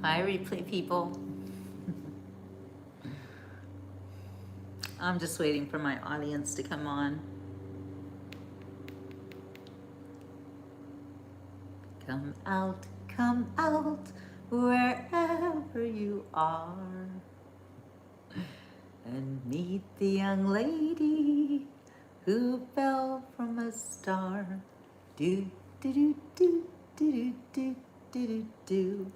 Hi, replay people. I'm just waiting for my audience to come on. Come out, wherever you are, and meet the young lady who fell from a star. Do, do, do, do, do, do, do, do, do.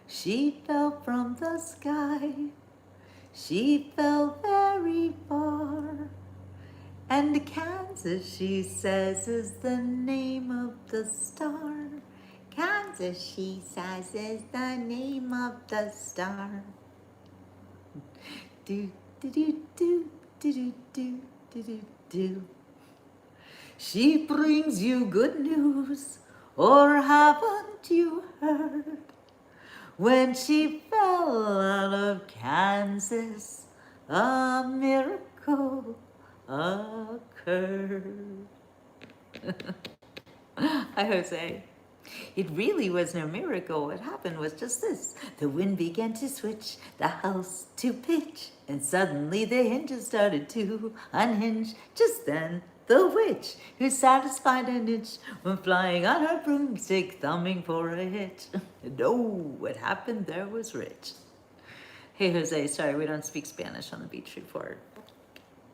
She fell from the sky. She fell very far. And Kansas, she says, is the name of the star. Kansas, she says, is the name of the star. Do, do, do, do, do, do, do, do, do, do. She brings you good news, or haven't you heard? When she fell out of Kansas, a miracle occurred. Hi, Jose. It really was no miracle. What happened was just this. The wind began to switch, the house to pitch, and suddenly the hinges started to unhinge. Just then, the witch, who satisfied an itch, went flying on her broomstick, thumbing for a hitch. And oh, what happened there was rich. Hey, Jose, sorry, we don't speak Spanish on the beach report.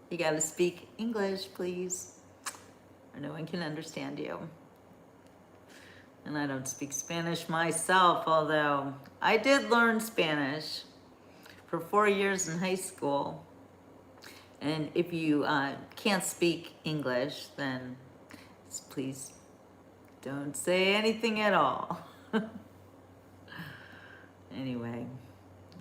You gotta speak English, please, or no one can understand you. And I don't speak Spanish myself, although I did learn Spanish for 4 years in high school. And if you can't speak English, then please don't say anything at all. Anyway,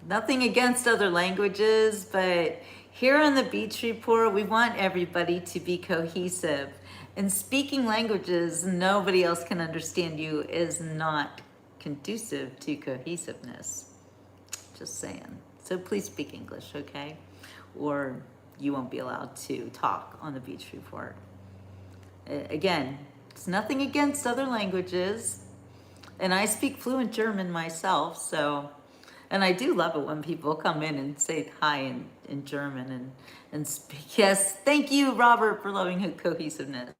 nothing against other languages, but here on the Beach Report, we want everybody to be cohesive. And speaking languages nobody else can understand you is not conducive to cohesiveness. Just saying. So please speak English, okay? Or you won't be allowed to talk on the Beach Report. Again, it's nothing against other languages. And I speak fluent German myself, so, and I do love it when people come in and say hi in German and speak. Yes, thank you, Robert, for loving cohesiveness.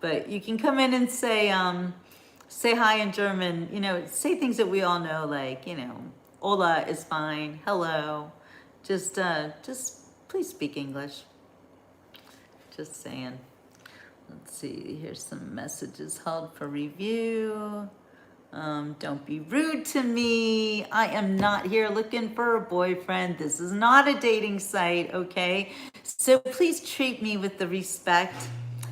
But you can come in and say hi in German, say things that we all know, like, hola is fine, hello. Just please speak English. Just saying. Let's see, here's some messages held for review. Don't be rude to me. I am not here looking for a boyfriend. This is not a dating site, okay? So please treat me with the respect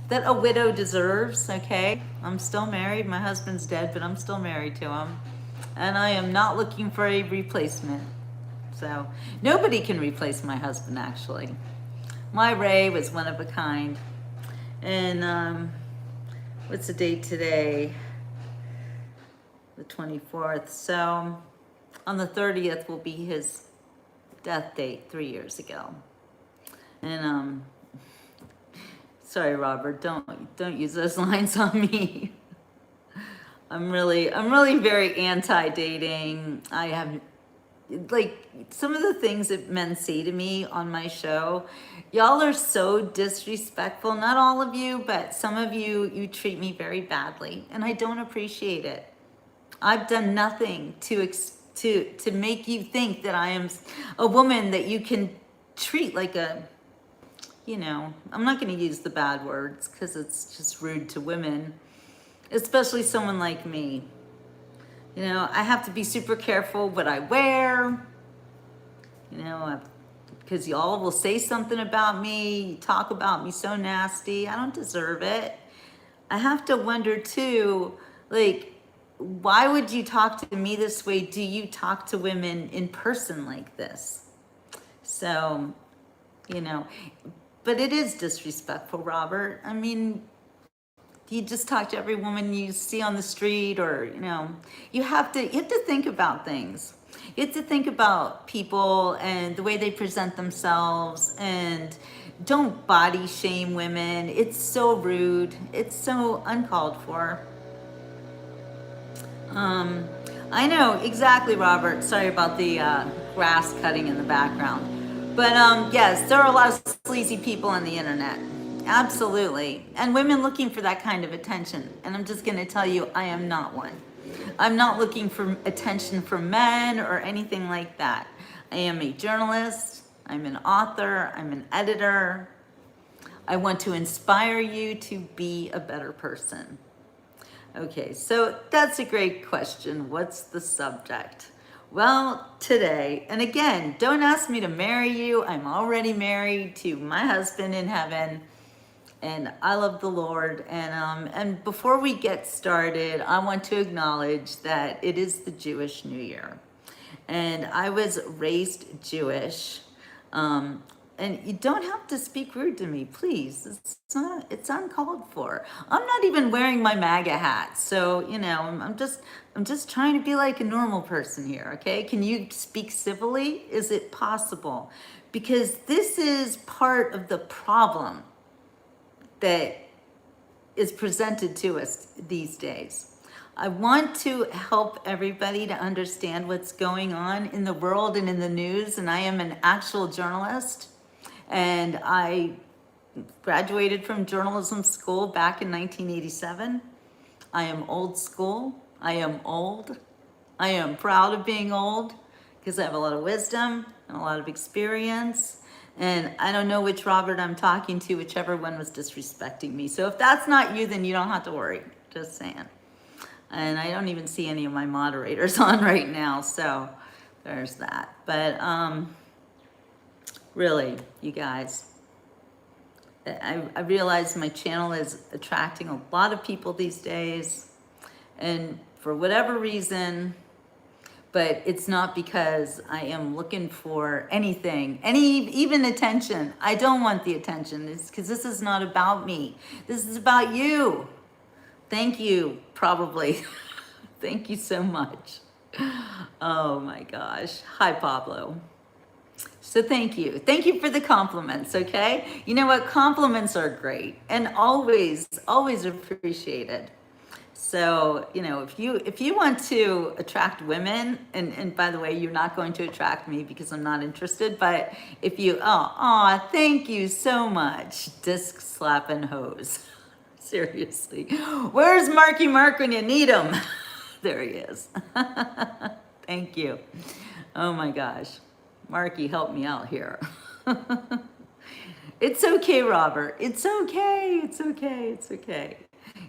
that a widow deserves, okay? I'm still married. My husband's dead, but I'm still married to him. And I am not looking for a replacement. So nobody can replace my husband, actually. My Ray was one of a kind. And what's the date today? The 24th. So on the 30th will be his death date 3 years ago. And sorry, Robert, don't use those lines on me. I'm really very anti-dating. I have, like, some of the things that men say to me on my show, y'all are so disrespectful. Not all of you, but some of you treat me very badly, and I don't appreciate it. I've done nothing to make you think that I am a woman that you can treat like a, I'm not going to use the bad words because it's just rude to women, especially someone like me. I have to be super careful what I wear, because y'all will say something about me, talk about me so nasty. I don't deserve it. I have to wonder too, like, why would you talk to me this way? Do you talk to women in person like this? So, but it is disrespectful, Robert. I mean, you just talk to every woman you see on the street, or, you have to think about things. You have to think about people and the way they present themselves, and don't body shame women. It's so rude. It's so uncalled for. I know, exactly, Robert. Sorry about the grass cutting in the background. But yes, there are a lot of sleazy people on the internet. Absolutely. And women looking for that kind of attention. And I'm just going to tell you, I am not one. I'm not looking for attention from men or anything like that. I am a journalist, I'm an author, I'm an editor. I want to inspire you to be a better person. Okay, so that's a great question. What's the subject? Well, today, and again, don't ask me to marry you. I'm already married to my husband in heaven, and I love the Lord. And before we get started, I want to acknowledge that it is the Jewish New Year, and I was raised Jewish. And you don't have to speak rude to me, please. It's uncalled for. I'm not even wearing my MAGA hat. So, I'm just trying to be like a normal person here, okay? Can you speak civilly? Is it possible? Because this is part of the problem that is presented to us these days. I want to help everybody to understand what's going on in the world and in the news, and I am an actual journalist. And I graduated from journalism school back in 1987. I am old school. I am old. I am proud of being old because I have a lot of wisdom and a lot of experience. And I don't know which Robert I'm talking to, whichever one was disrespecting me. So if that's not you, then you don't have to worry. Just saying. And I don't even see any of my moderators on right now. So there's that. But really, you guys, I realize my channel is attracting a lot of people these days, and for whatever reason, but it's not because I am looking for anything, even attention. I don't want the attention. It's because this is not about me. This is about you. Thank you, probably. Thank you so much. Oh my gosh. Hi, Pablo. So thank you. Thank you for the compliments, okay? You know what? Compliments are great and always, always appreciated. So, if you want to attract women, and by the way, you're not going to attract me because I'm not interested, but if you, thank you so much. Disc slapping hose. Seriously. Where's Marky Mark when you need him? There he is. Thank you. Oh my gosh. Marky, help me out here. It's okay, Robert. It's okay. It's okay. It's okay.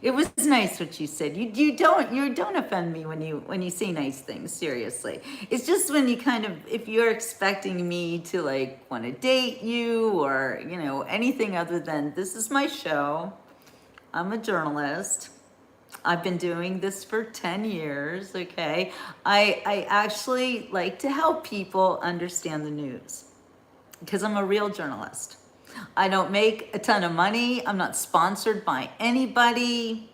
It was nice what you said. You don't offend me when you say nice things. Seriously, it's just when you if you're expecting me to like want to date you or anything other than this is my show. I'm a journalist. I've been doing this for 10 years, okay? I actually like to help people understand the news because I'm a real journalist. I don't make a ton of money. I'm not sponsored by anybody.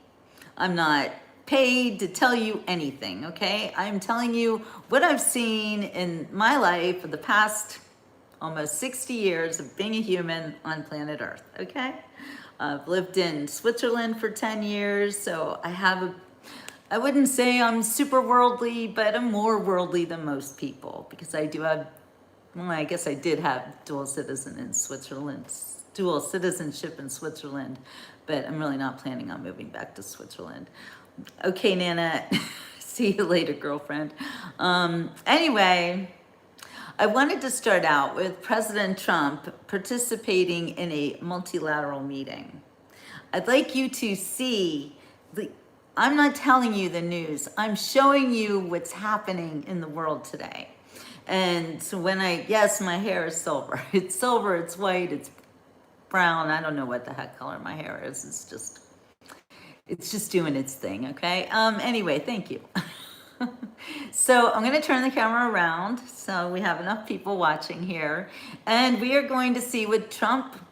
I'm not paid to tell you anything, okay? I'm telling you what I've seen in my life for the past almost 60 years of being a human on planet Earth, okay? I've lived in Switzerland for 10 years, so I wouldn't say I'm super worldly, but I'm more worldly than most people because I do have, well, I guess I did have dual citizenship in Switzerland, but I'm really not planning on moving back to Switzerland. Okay, Nanette, see you later, girlfriend. Anyway, I wanted to start out with President Trump participating in a multilateral meeting. I'd like you to see I'm not telling you the news. I'm showing you what's happening in the world today. And so yes, my hair is silver. It's silver, it's white, it's brown. I don't know what the heck color my hair is. It's just doing its thing, okay? Anyway, thank you. So I'm going to turn the camera around so we have enough people watching here. And we are going to see what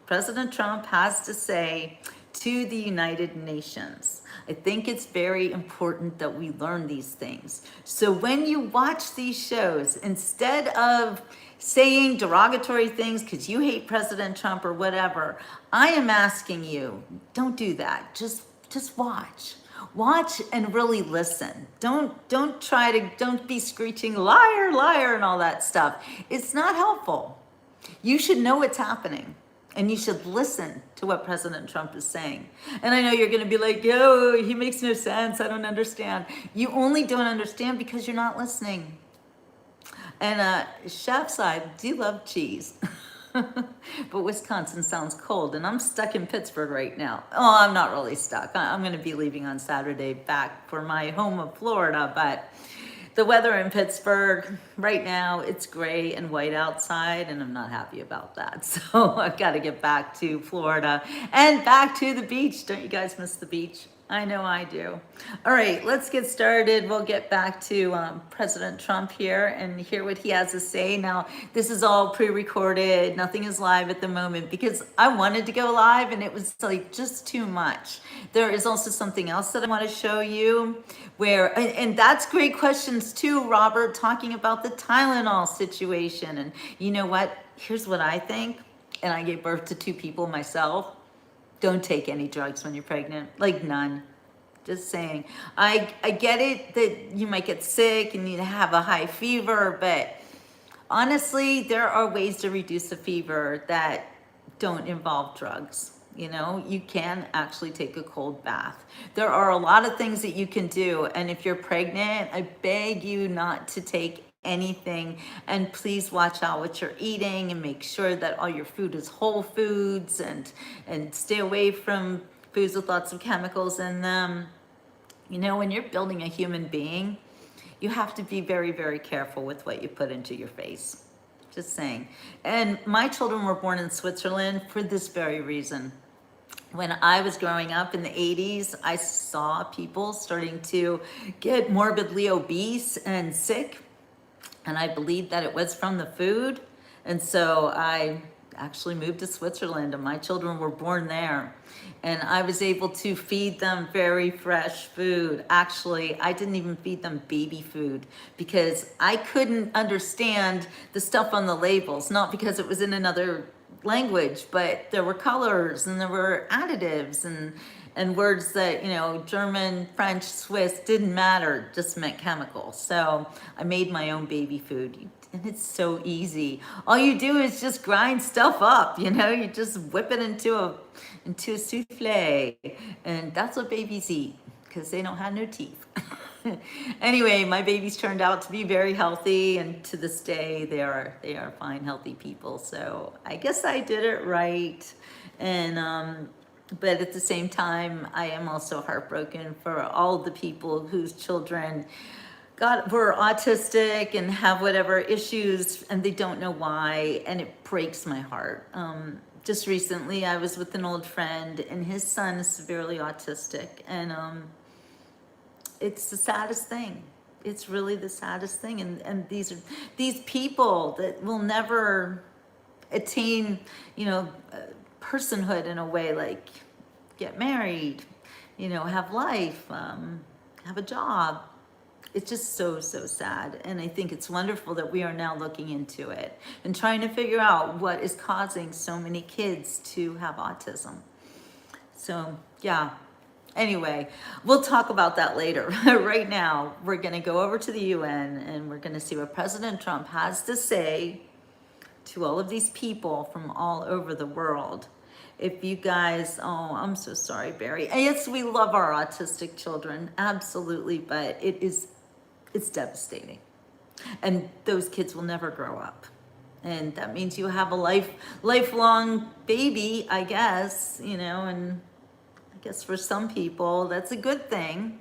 President Trump has to say to the United Nations. I think it's very important that we learn these things. So when you watch these shows, instead of saying derogatory things because you hate President Trump or whatever, I am asking you, don't do that. Just watch. Watch and really listen. Don't be screeching liar, liar, and all that stuff. It's not helpful. You should know what's happening. And you should listen to what President Trump is saying. And I know you're going to be like, yo, he makes no sense. I don't understand. You only don't understand because you're not listening. And chefs, I do love cheese. But Wisconsin sounds cold, and I'm stuck in Pittsburgh right now. Oh, I'm not really stuck. I'm going to be leaving on Saturday back for my home of Florida, but the weather in Pittsburgh right now, it's gray and white outside, and I'm not happy about that. So I've got to get back to Florida and back to the beach. Don't you guys miss the beach? I know I do. All right, let's get started. We'll get back to President Trump here and hear what he has to say. Now, this is all pre-recorded. Nothing is live at the moment because I wanted to go live and it was like just too much. There is also something else that I want to show you and that's great questions too, Robert, talking about the Tylenol situation. And you know what? Here's what I think. And I gave birth to 2 people myself. Don't take any drugs when you're pregnant, like none. Just saying. I get it that you might get sick and you have a high fever, but honestly, there are ways to reduce a fever that don't involve drugs. You know, you can actually take a cold bath. There are a lot of things that you can do. And if you're pregnant, I beg you not to take anything, and please watch out what you're eating and make sure that all your food is whole foods and stay away from foods with lots of chemicals in them. You know, when you're building a human being, you have to be very, very careful with what you put into your face. Just saying. And my children were born in Switzerland for this very reason. When I was growing up in the 80s, I saw people starting to get morbidly obese and sick. And I believed that it was from the food. And so I actually moved to Switzerland and my children were born there. And I was able to feed them very fresh food. Actually, I didn't even feed them baby food because I couldn't understand the stuff on the labels, not because it was in another language, but there were colors and there were additives and words that, you know, German, French, Swiss, didn't matter, just meant chemicals. So I made my own baby food. And it's so easy. All you do is just grind stuff up, you know, you just whip it into a souffle. And that's what babies eat because they don't have no teeth. Anyway, my babies turned out to be very healthy, and to this day they are fine, healthy people. So I guess I did it right. And but at the same time, I am also heartbroken for all the people whose children were autistic and have whatever issues and they don't know why, and it breaks my heart. Just recently I was with an old friend and his son is severely autistic, and it's the saddest thing. It's really the saddest thing. And these people that will never attain, you know, personhood in a way, like get married, you know, have life, have a job. It's just so, so sad. And I think it's wonderful that we are now looking into it and trying to figure out what is causing so many kids to have autism. So yeah, anyway, we'll talk about that later. Right now, we're gonna go over to the UN and we're gonna see what President Trump has to say to all of these people from all over the world. If you guys, oh, I'm so sorry, Barry. Yes, we love our autistic children, absolutely, but it's devastating. And those kids will never grow up. And that means you have a lifelong baby, I guess, you know, and I guess for some people, that's a good thing.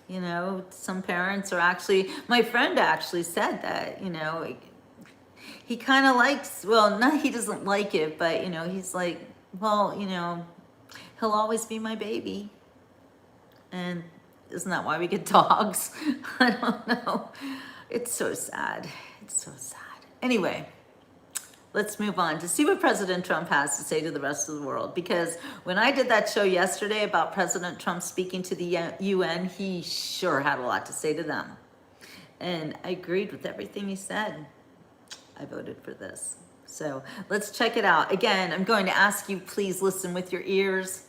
You know, some parents are actually, my friend actually said that, you know, he kind of likes, well, not, he doesn't like it, but, you know, he's like, well, you know, he'll always be my baby. And isn't that why we get dogs? I don't know. It's so sad. It's so sad. Anyway, let's move on to see what President Trump has to say to the rest of the world. Because when I did that show yesterday about President Trump speaking to the UN, he sure had a lot to say to them. And I agreed with everything he said. I voted for this. So let's check it out. Again, I'm going to ask you, please listen with your ears.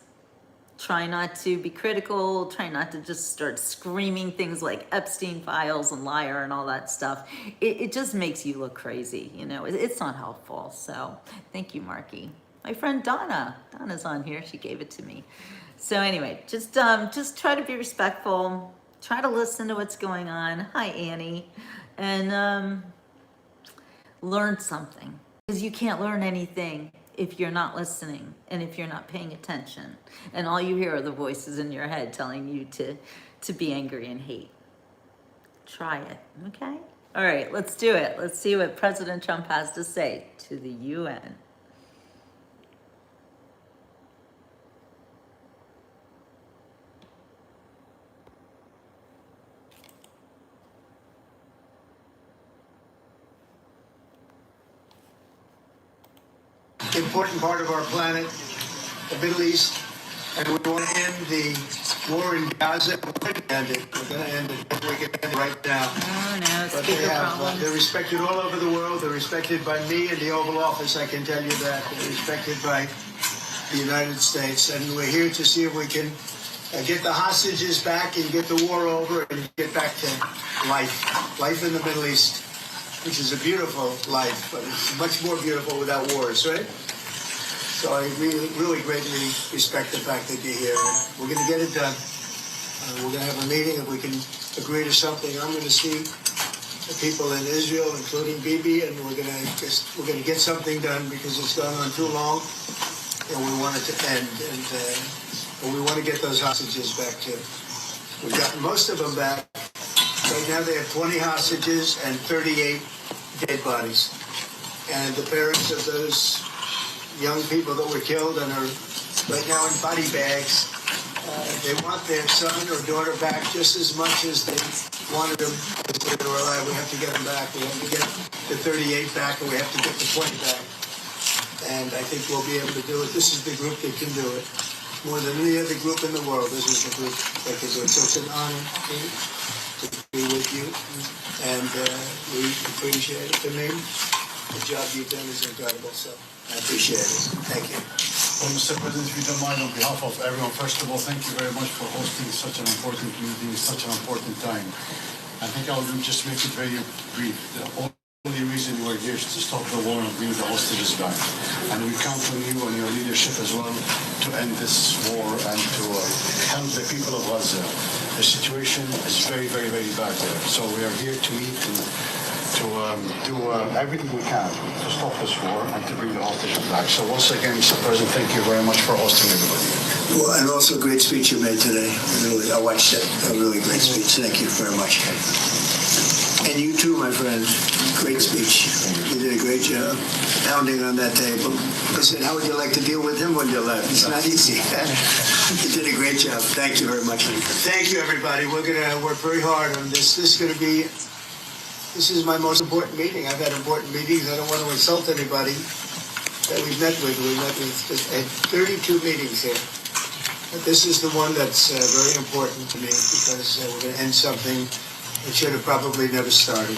Try not to be critical. Try not to just start screaming things like Epstein files and liar and all that stuff. It just makes you look crazy, you know. It's not helpful. So thank you, Marky. My friend Donna's on here. She gave it to me. So anyway, just try to be respectful. Try to listen to what's going on. Hi, Annie. And learn something, because you can't learn anything if you're not listening and if you're not paying attention, and all you hear are the voices in your head telling you to be angry and hate. Try it. Okay, all right, let's do it. Let's see what President Trump has to say to the UN. Important part of our planet, the Middle East, and we want to end the war in Gaza. We're going to end it. We're going to end it. We can end it right now. Oh no, But speaker problems. they're respected all over the world. They're respected by me in the Oval Office, I can tell you that. They're respected by the United States. And we're here to see if we can get the hostages back and get the war over and get back to life. Life in the Middle East, which is a beautiful life, but it's much more beautiful without wars, right? So I really greatly respect the fact that you're here. We're going to get it done. We're going to have a meeting. If we can agree to something, I'm going to see the people in Israel, including Bibi, and we're going to get something done, because it's gone on too long, and we want it to end. And we want to get those hostages back too. We've gotten most of them back. Right now they have 20 hostages and 38 dead bodies. And the parents of those young people that were killed and are right now in body bags, they want their son or daughter back just as much as they wanted them as they were alive. We have to get them back. We have to get the 38 back, and we have to get the 20 back. And I think we'll be able to do it. This is the group that can do it. More than any other group in the world, this is the group that can do it. So it's an honor to be with you, and we appreciate it. To me, the job you've done is incredible, so I appreciate it. Thank you. Well, Mr. President, if you don't mind, on behalf of everyone, first of all, thank you very much for hosting such an important meeting, such an important time. I think I'll just make it very brief. The only reason we're here is to stop the war and bring the hostages back. And we count on you and your leadership as well to end this war and to help the people of Gaza. The situation is very, very, very bad there. So we are here to meet and to do everything we can to stop this war and to bring the hostages back. So once again, Mr. President, thank you very much for hosting everybody. Well, and also a great speech you made today. Really, I watched it. A really great speech. Thank you very much. And you too, my friend. Great speech. You did a great job pounding on that table. I said, how would you like to deal with him when you left? It's not easy. You did a great job. Thank you very much. Thank you, everybody. We're going to work very hard on this. This is my most important meeting. I've had important meetings. I don't want to insult anybody that we've met with. We met with 32 meetings here. But this is the one that's very important to me, because we're going to end something that should have probably never started.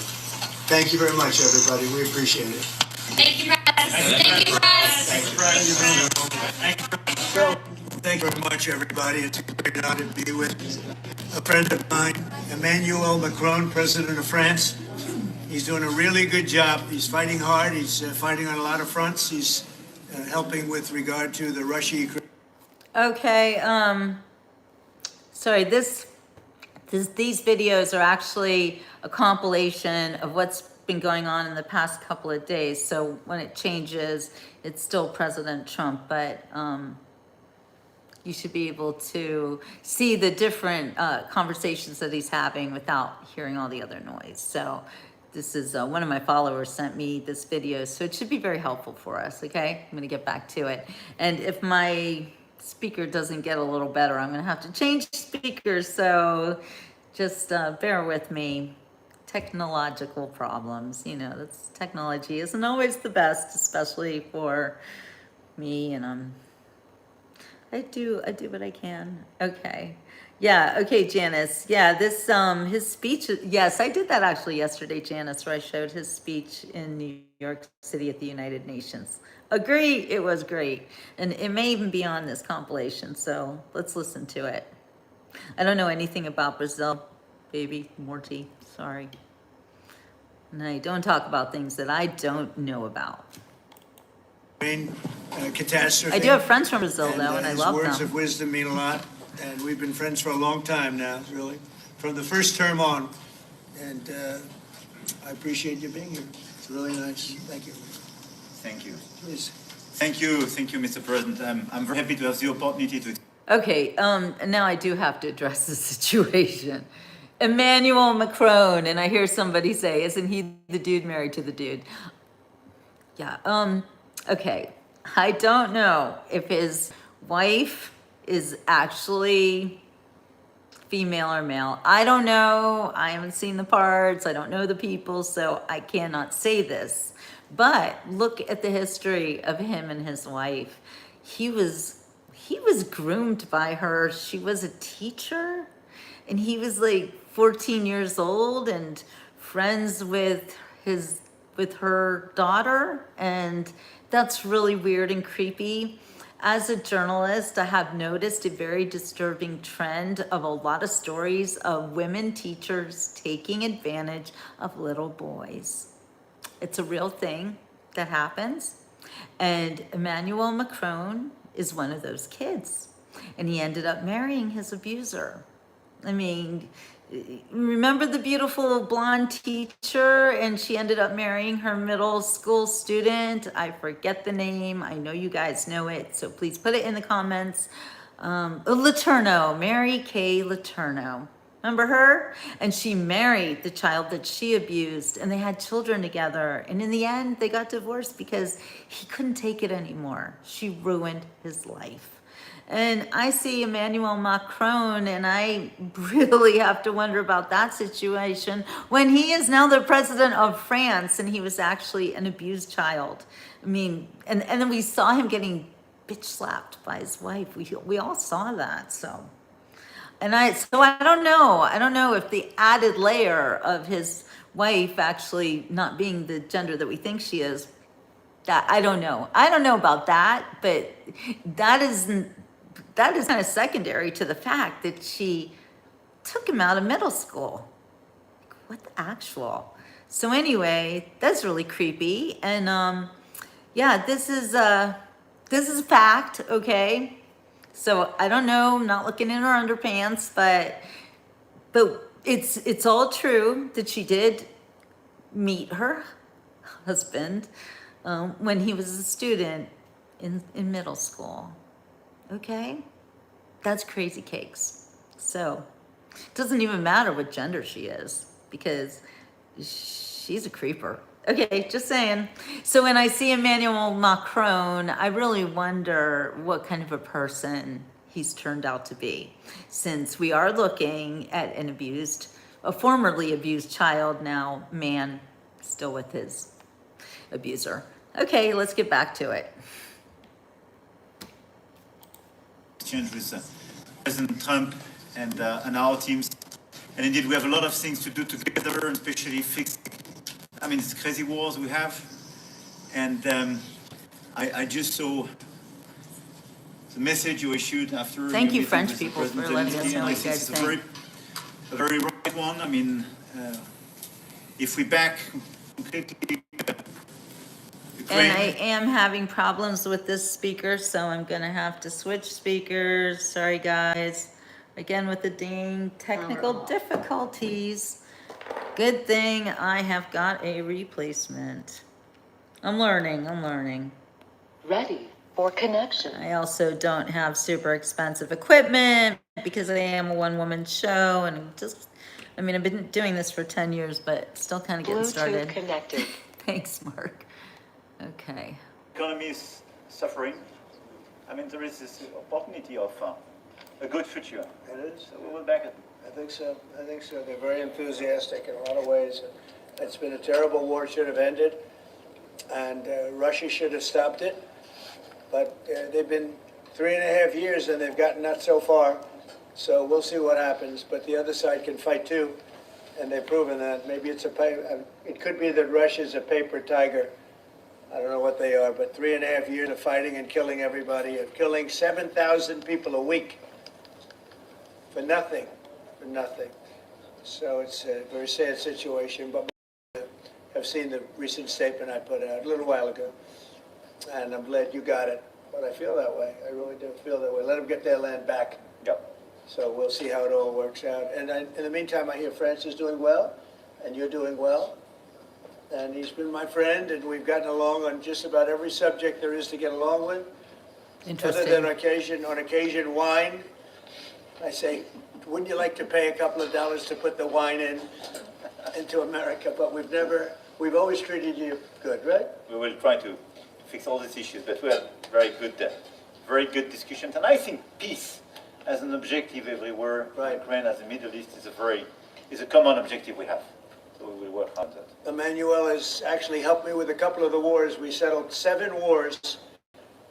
Thank you very much, everybody. We appreciate it. Thank you, Press. Thank you, Press. Thank you very much, everybody. It's a great honor to be with a friend of mine, Emmanuel Macron, President of France. He's doing a really good job. He's fighting hard. He's fighting on a lot of fronts. He's helping with regard to the Russia-Ukraine. Okay, sorry, these videos are actually a compilation of what's been going on in the past couple of days. So when it changes, it's still President Trump, but you should be able to see the different conversations that he's having without hearing all the other noise. So this is one of my followers sent me this video, so it should be very helpful for us. Okay, I'm gonna get back to it. And if my speaker doesn't get a little better, I'm gonna have to change speakers, so just bear with me. Technological problems, you know, that's, technology isn't always the best, especially for me, and I I do what I can. Okay. Yeah, okay, Janice. Yeah, this his speech, yes, I did that actually yesterday, Janice, where I showed his speech in New York City at the United Nations. Agree, it was great. And it may even be on this compilation, so let's listen to it. I don't know anything about Brazil, baby, Morty, sorry. And I don't talk about things that I don't know about. Catastrophe. I do have friends from Brazil, And, though, and I his love words them. of wisdom mean a lot, and we've been friends for a long time now, really, from the first term on. And I appreciate you being here. It's really nice. Thank you. Thank you. Please. Thank you, Mr. President. I'm very happy to have the opportunity to. Okay, now I do have to address the situation. Emmanuel Macron, and I hear somebody say, isn't he the dude married to the dude? Yeah, okay. I don't know if his wife is actually female or male. I don't know. I haven't seen the parts. I don't know the people, so I cannot say this. But look at the history of him and his wife. He was groomed by her. She was a teacher, and he was like 14 years old and friends with her daughter, and that's really weird and creepy. As a journalist, I have noticed a very disturbing trend of a lot of stories of women teachers taking advantage of little boys. It's a real thing that happens. And Emmanuel Macron is one of those kids. And he ended up marrying his abuser. I mean, remember the beautiful blonde teacher, and she ended up marrying her middle school student? I forget the name. I know you guys know it, so please put it in the comments. Letourneau, Mary Kay Letourneau. Remember her? And she married the child that she abused, and they had children together. And in the end, they got divorced because he couldn't take it anymore. She ruined his life. And I see Emmanuel Macron, and I really have to wonder about that situation when he is now the president of France, and he was actually an abused child. I mean, and then we saw him getting bitch slapped by his wife. We all saw that, so. So I don't know. I don't know if the added layer of his wife actually not being the gender that we think she is, that I don't know. I don't know about that, but that is kind of secondary to the fact that she took him out of middle school. What the actual? So anyway, that's really creepy. And yeah, this is a fact, okay? So I don't know, I'm not looking in her underpants, but it's all true that she did meet her husband when he was a student in middle school. Okay? That's crazy cakes. So it doesn't even matter what gender she is because she's a creeper. Okay, just saying. So when I see Emmanuel Macron, I really wonder what kind of a person he's turned out to be, since we are looking at a formerly abused child, now man, still with his abuser. Okay, let's get back to it. Exchange with President Trump and our teams. And indeed, we have a lot of things to do together, especially fix. I mean, it's crazy wars we have. And I just saw the message you issued after. Thank you, your meeting French with people, for President letting us Zelensky, know and I what you think guys it's think. a very right one. I mean, if we back completely. And I am having problems with this speaker, so I'm gonna have to switch speakers. Sorry, guys. Again, with the ding, technical difficulties. Good thing I have got a replacement. I'm learning. Ready for connection. I also don't have super expensive equipment because I am a one-woman show, and I mean, I've been doing this for 10 years, but still kind of getting Bluetooth started. connected. Thanks, Mark. Okay. Economy is suffering. I mean, there is this opportunity of a good future. It is. So we will back it. I think so. They're very enthusiastic in a lot of ways. It's been a terrible war, should have ended, and Russia should have stopped it. But they've been 3.5 years and they've gotten not so far. So we'll see what happens. But the other side can fight too, and they've proven that. Maybe it's it could be that Russia's a paper tiger. I don't know what they are, but 3.5 years of fighting and killing everybody, of killing 7,000 people a week for nothing, for nothing. So it's a very sad situation, but I've seen the recent statement I put out a little while ago, and I'm glad you got it. But I feel that way. I really do feel that way. Let them get their land back. Yep. So we'll see how it all works out. And in the meantime, I hear France is doing well, and you're doing well. And he's been my friend, and we've gotten along on just about every subject there is to get along with. Interesting. Other than on occasion, wine. I say, wouldn't you like to pay a couple of dollars to put the wine into America? But we've always treated you good, right? We will try to fix all these issues, but we had very good discussions. And I think peace as an objective everywhere, Right. Ukraine as the Middle East is a common objective we have. So we will work on that. Emmanuel has actually helped me with a couple of the wars. We settled 7 wars.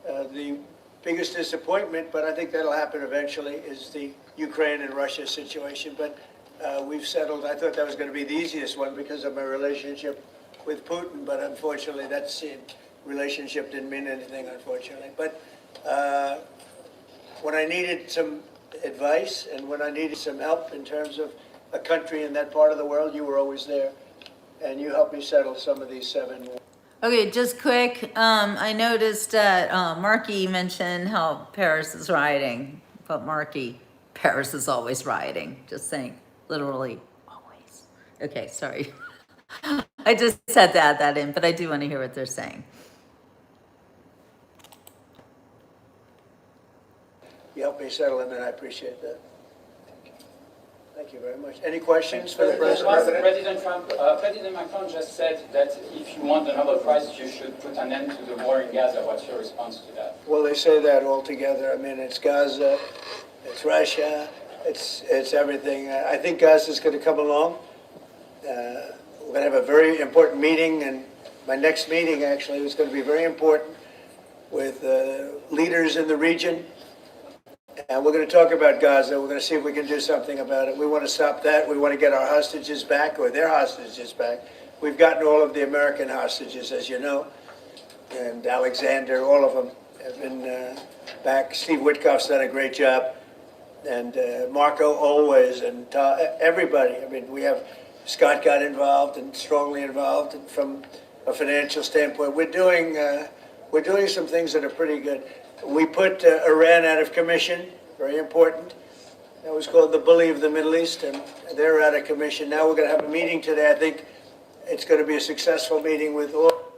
The biggest disappointment, but I think that'll happen eventually, is the Ukraine and Russia situation. But we've settled. I thought that was going to be the easiest one because of my relationship with Putin, but unfortunately that relationship didn't mean anything, unfortunately. But when I needed some advice and when I needed some help in terms of a country in that part of the world, you were always there. And you helped me settle some of these 7 wars. Okay, just quick. I noticed that Marky mentioned how Paris is rioting, but Marky, Paris is always rioting. Just saying, literally always. Okay, sorry. I just had to add that in, but I do want to hear what they're saying. You helped me settle them, and I appreciate that. Thank you very much. Any questions for the president? President Macron just said that if you want a Nobel Prize, you should put an end to the war in Gaza. What's your response to that? Well, they say that all together. I mean, it's Gaza, it's Russia, it's everything. I think Gaza's going to come along. We're going to have a very important meeting, and my next meeting actually is going to be very important with leaders in the region. And we're going to talk about Gaza. We're going to see if we can do something about it. We want to stop that. We want to get our hostages back, or their hostages back. We've gotten all of the American hostages, as you know. And Alexander, all of them have been back. Steve Witkoff's done a great job. And Marco always, and everybody. I mean, we have Scott got involved and strongly involved, and from a financial standpoint. We're doing some things that are pretty good. We put Iran out of commission, very important. That was called the bully of the Middle East, and they're out of commission. Now we're going to have a meeting today. I think it's going to be a successful meeting with all.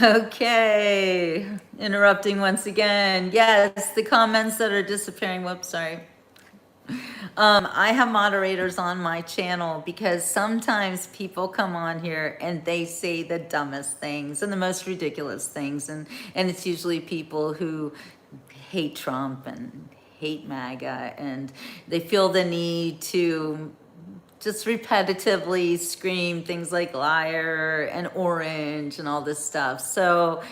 Okay, interrupting once again. Yes, the comments that are disappearing. Whoops, sorry. I have moderators on my channel because sometimes people come on here and they say the dumbest things and the most ridiculous things, and it's usually people who hate Trump and hate MAGA, and they feel the need to just repetitively scream things like liar and orange and all this stuff. So,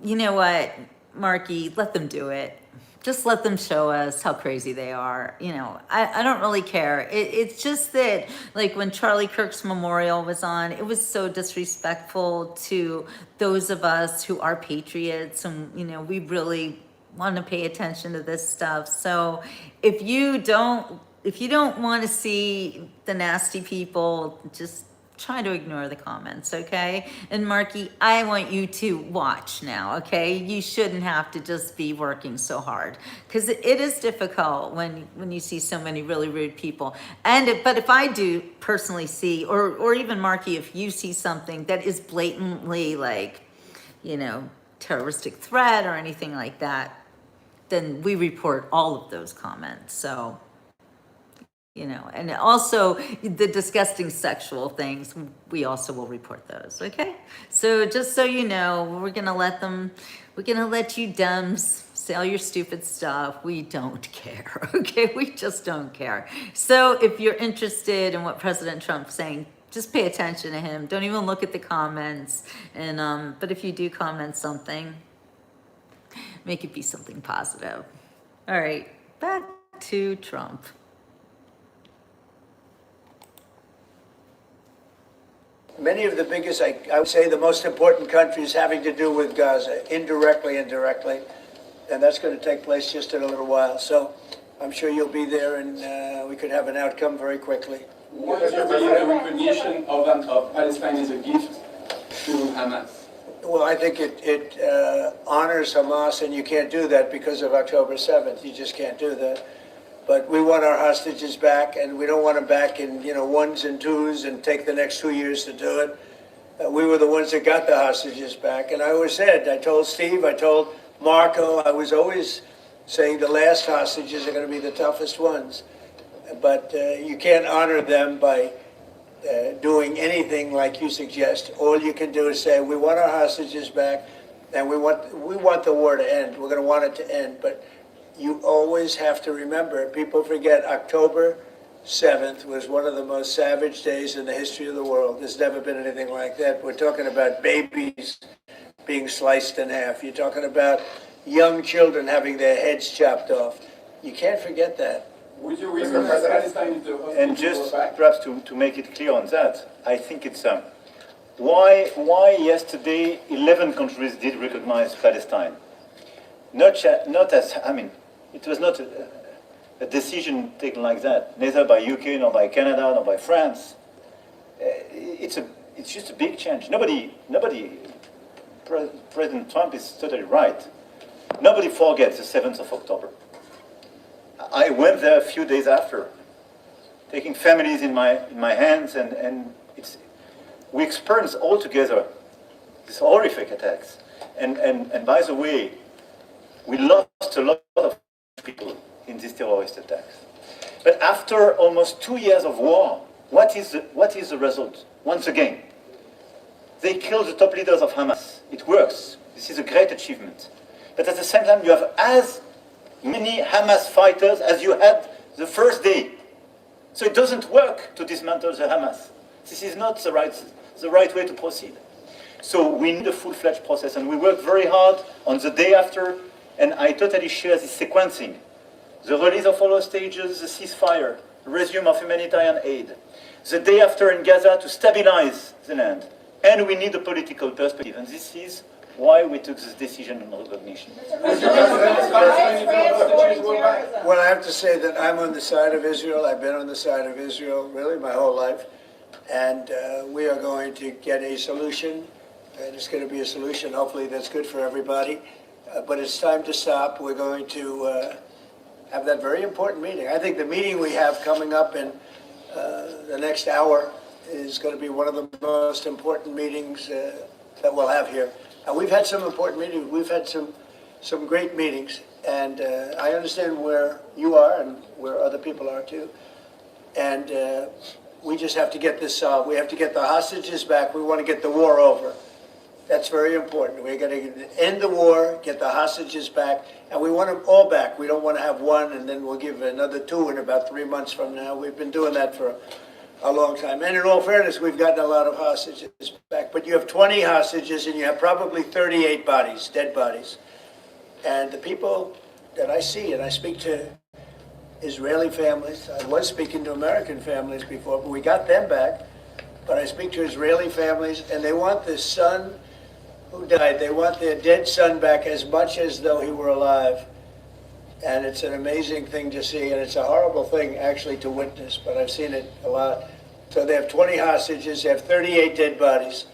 you know what, Marky, let them do it. Just let them show us how crazy they are. You know, I don't really care. It's just that, like, when Charlie Kirk's memorial was on, it was so disrespectful to those of us who are patriots, and, you know, we really want to pay attention to this stuff. So if you don't want to see the nasty people, just try to ignore the comments, okay? And Marky, I want you to watch now, okay? You shouldn't have to just be working so hard, because it is difficult when you see so many really rude people. But if I do personally see, or even Marky, if you see something that is blatantly, like, you know, terroristic threat or anything like that, then we report all of those comments. So, you know, and also the disgusting sexual things, we also will report those, okay? So just so you know, we're gonna let you dumbs say all your stupid stuff. We don't care, okay? We just don't care. So if you're interested in what President Trump's saying, just pay attention to him. Don't even look at the comments. And but if you do comment something, make it be something positive. All right, back to Trump. Many of the biggest, I would say the most important countries having to do with Gaza, indirectly, and that's going to take place just in a little while. So I'm sure you'll be there and we could have an outcome very quickly. What is your the recognition of Palestine as a gift to Hamas? Well, I think it honors Hamas, and you can't do that because of October 7th. You just can't do that. But we want our hostages back, and we don't want them back in, ones and twos and take the next 2 years to do it. We were the ones that got the hostages back. And I always said, I told Steve, I told Marco, I was always saying the last hostages are going to be the toughest ones. But you can't honor them by doing anything like you suggest. All you can do is say, we want our hostages back, and we want the war to end. We're going to want it to end. But you always have to remember, people forget October 7th was one of the most savage days in the history of the world. There's never been anything like that. We're talking about babies being sliced in half. You're talking about young children having their heads chopped off. You can't forget that. Would you recognize Palestine as the host And just perhaps to make it clear on that, I think it's why yesterday 11 countries did recognize Palestine. Not as, it was not a decision taken like that, neither by UK, nor by Canada, nor by France. It's just a big change. President Trump is totally right. Nobody forgets the 7th of October. I went there a few days after, taking families in my hands, and we experienced all together these horrific attacks. And by the way, we lost a lot of people in these terrorist attacks. But after almost 2 years of war, what is the result? Once again, they killed the top leaders of Hamas. It works. This is a great achievement. But at the same time, you have as many Hamas fighters as you had the first day. So it doesn't work to dismantle the Hamas. This is not the right way to proceed. So we need a full-fledged process, and we worked very hard on the day after, and I totally share this sequencing. The release of all hostages, the ceasefire, resume of humanitarian aid, the day after in Gaza to stabilize the land, and we need a political perspective, and this is why we took this decision on recognition. Well, I have to say that I'm on the side of Israel. I've been on the side of Israel really my whole life. And we are going to get a solution. And it's going to be a solution, hopefully, that's good for everybody. But it's time to stop. We're going to have that very important meeting. I think the meeting we have coming up in the next hour is going to be one of the most important meetings that we'll have here. We've had some important meetings. We've had some great meetings. And I understand where you are and where other people are too. And we just have to get this solved. We have to get the hostages back. We want to get the war over. That's very important. We're going to end the war, get the hostages back, and we want them all back. We don't want to have one and then we'll give another 2 in about 3 months from now. We've been doing that for a long time. And in all fairness, we've gotten a lot of hostages back. But you have 20 hostages and you have probably 38 bodies, dead bodies. And the people that I see, and I speak to Israeli families, I was speaking to American families before, but we got them back. But I speak to Israeli families, and they want the son who died, they want their dead son back as much as though he were alive. And it's an amazing thing to see, and it's a horrible thing actually to witness, but I've seen it a lot. So they have 20 hostages, they have 38 dead bodies,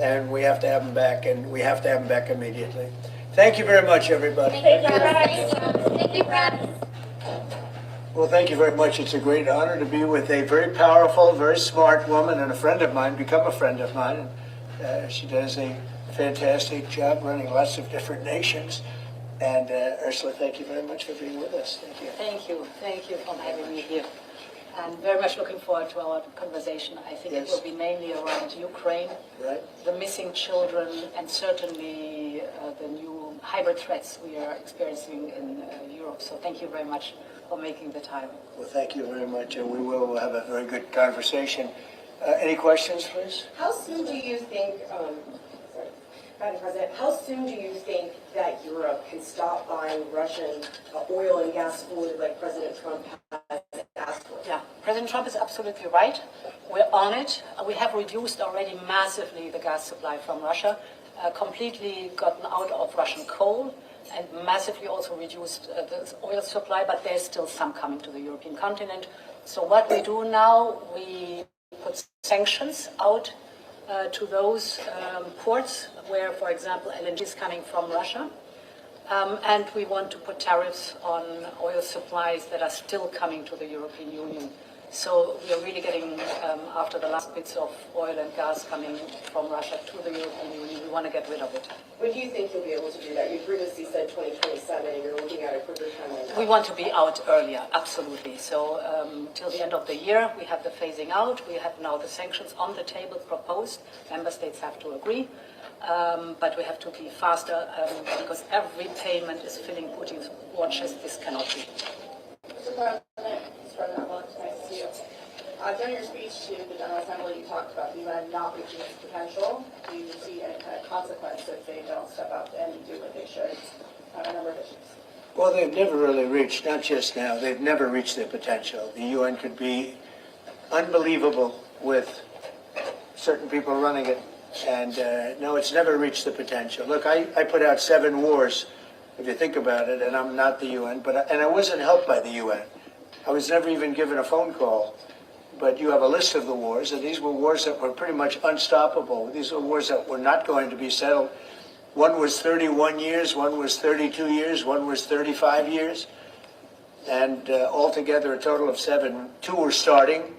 and we have to have them back, and we have to have them back immediately. Thank you very much, everybody. Thank you, Brad. Thank you, Brad. Well, thank you very much. It's a great honor to be with a very powerful, very smart woman and a friend of mine, become a friend of mine. She does a fantastic job running lots of different nations. And Ursula, thank you very much for being with us. Thank you. Thank you for having me here. I'm very much looking forward to our conversation. I think Yes. it will be mainly around Ukraine, Right? the missing children, and certainly the new hybrid threats we are experiencing in Europe. So thank you very much for making the time. Well, thank you very much, and we will have a very good conversation. Any questions, please? How soon do you think, Madam President, how soon do you think that Europe can stop buying Russian oil and gas fluid like President Trump has asked for? Yeah, President Trump is absolutely right. We're on it. We have reduced already massively the gas supply from Russia, completely gotten out of Russian coal, and massively also reduced the oil supply, but there's still some coming to the European continent. So what we do now, we put sanctions out to those ports where, for example, LNG is coming from Russia. And we want to put tariffs on oil supplies that are still coming to the European Union. So we are really getting after the last bits of oil and gas coming from Russia to the European Union. We want to get rid of it. When do you think you'll be able to do that? You previously said 2027, and you're looking at a quicker timeline. We want to be out earlier, absolutely. So till the end of the year, we have the phasing out. We have now the sanctions on the table proposed. Member states have to agree. But we have to be faster because every payment is filling Putin's war chest. This cannot be. Mr. President, well, it's nice to see you. During your speech to the General Assembly, you talked about the UN not reaching its potential. Do you see any kind of consequence if they don't step up and do what they should on a number of issues? Well, they've never really reached, not just now, they've never reached their potential. The UN could be unbelievable with certain people running it. And no, it's never reached the potential. Look, I put out 7 wars, if you think about it, and I'm not the UN, and I wasn't helped by the UN. I was never even given a phone call. But you have a list of the wars, and these were wars that were pretty much unstoppable. These were wars that were not going to be settled. One was 31 years, one was 32 years, one was 35 years, and altogether a total of 7. 2 were starting.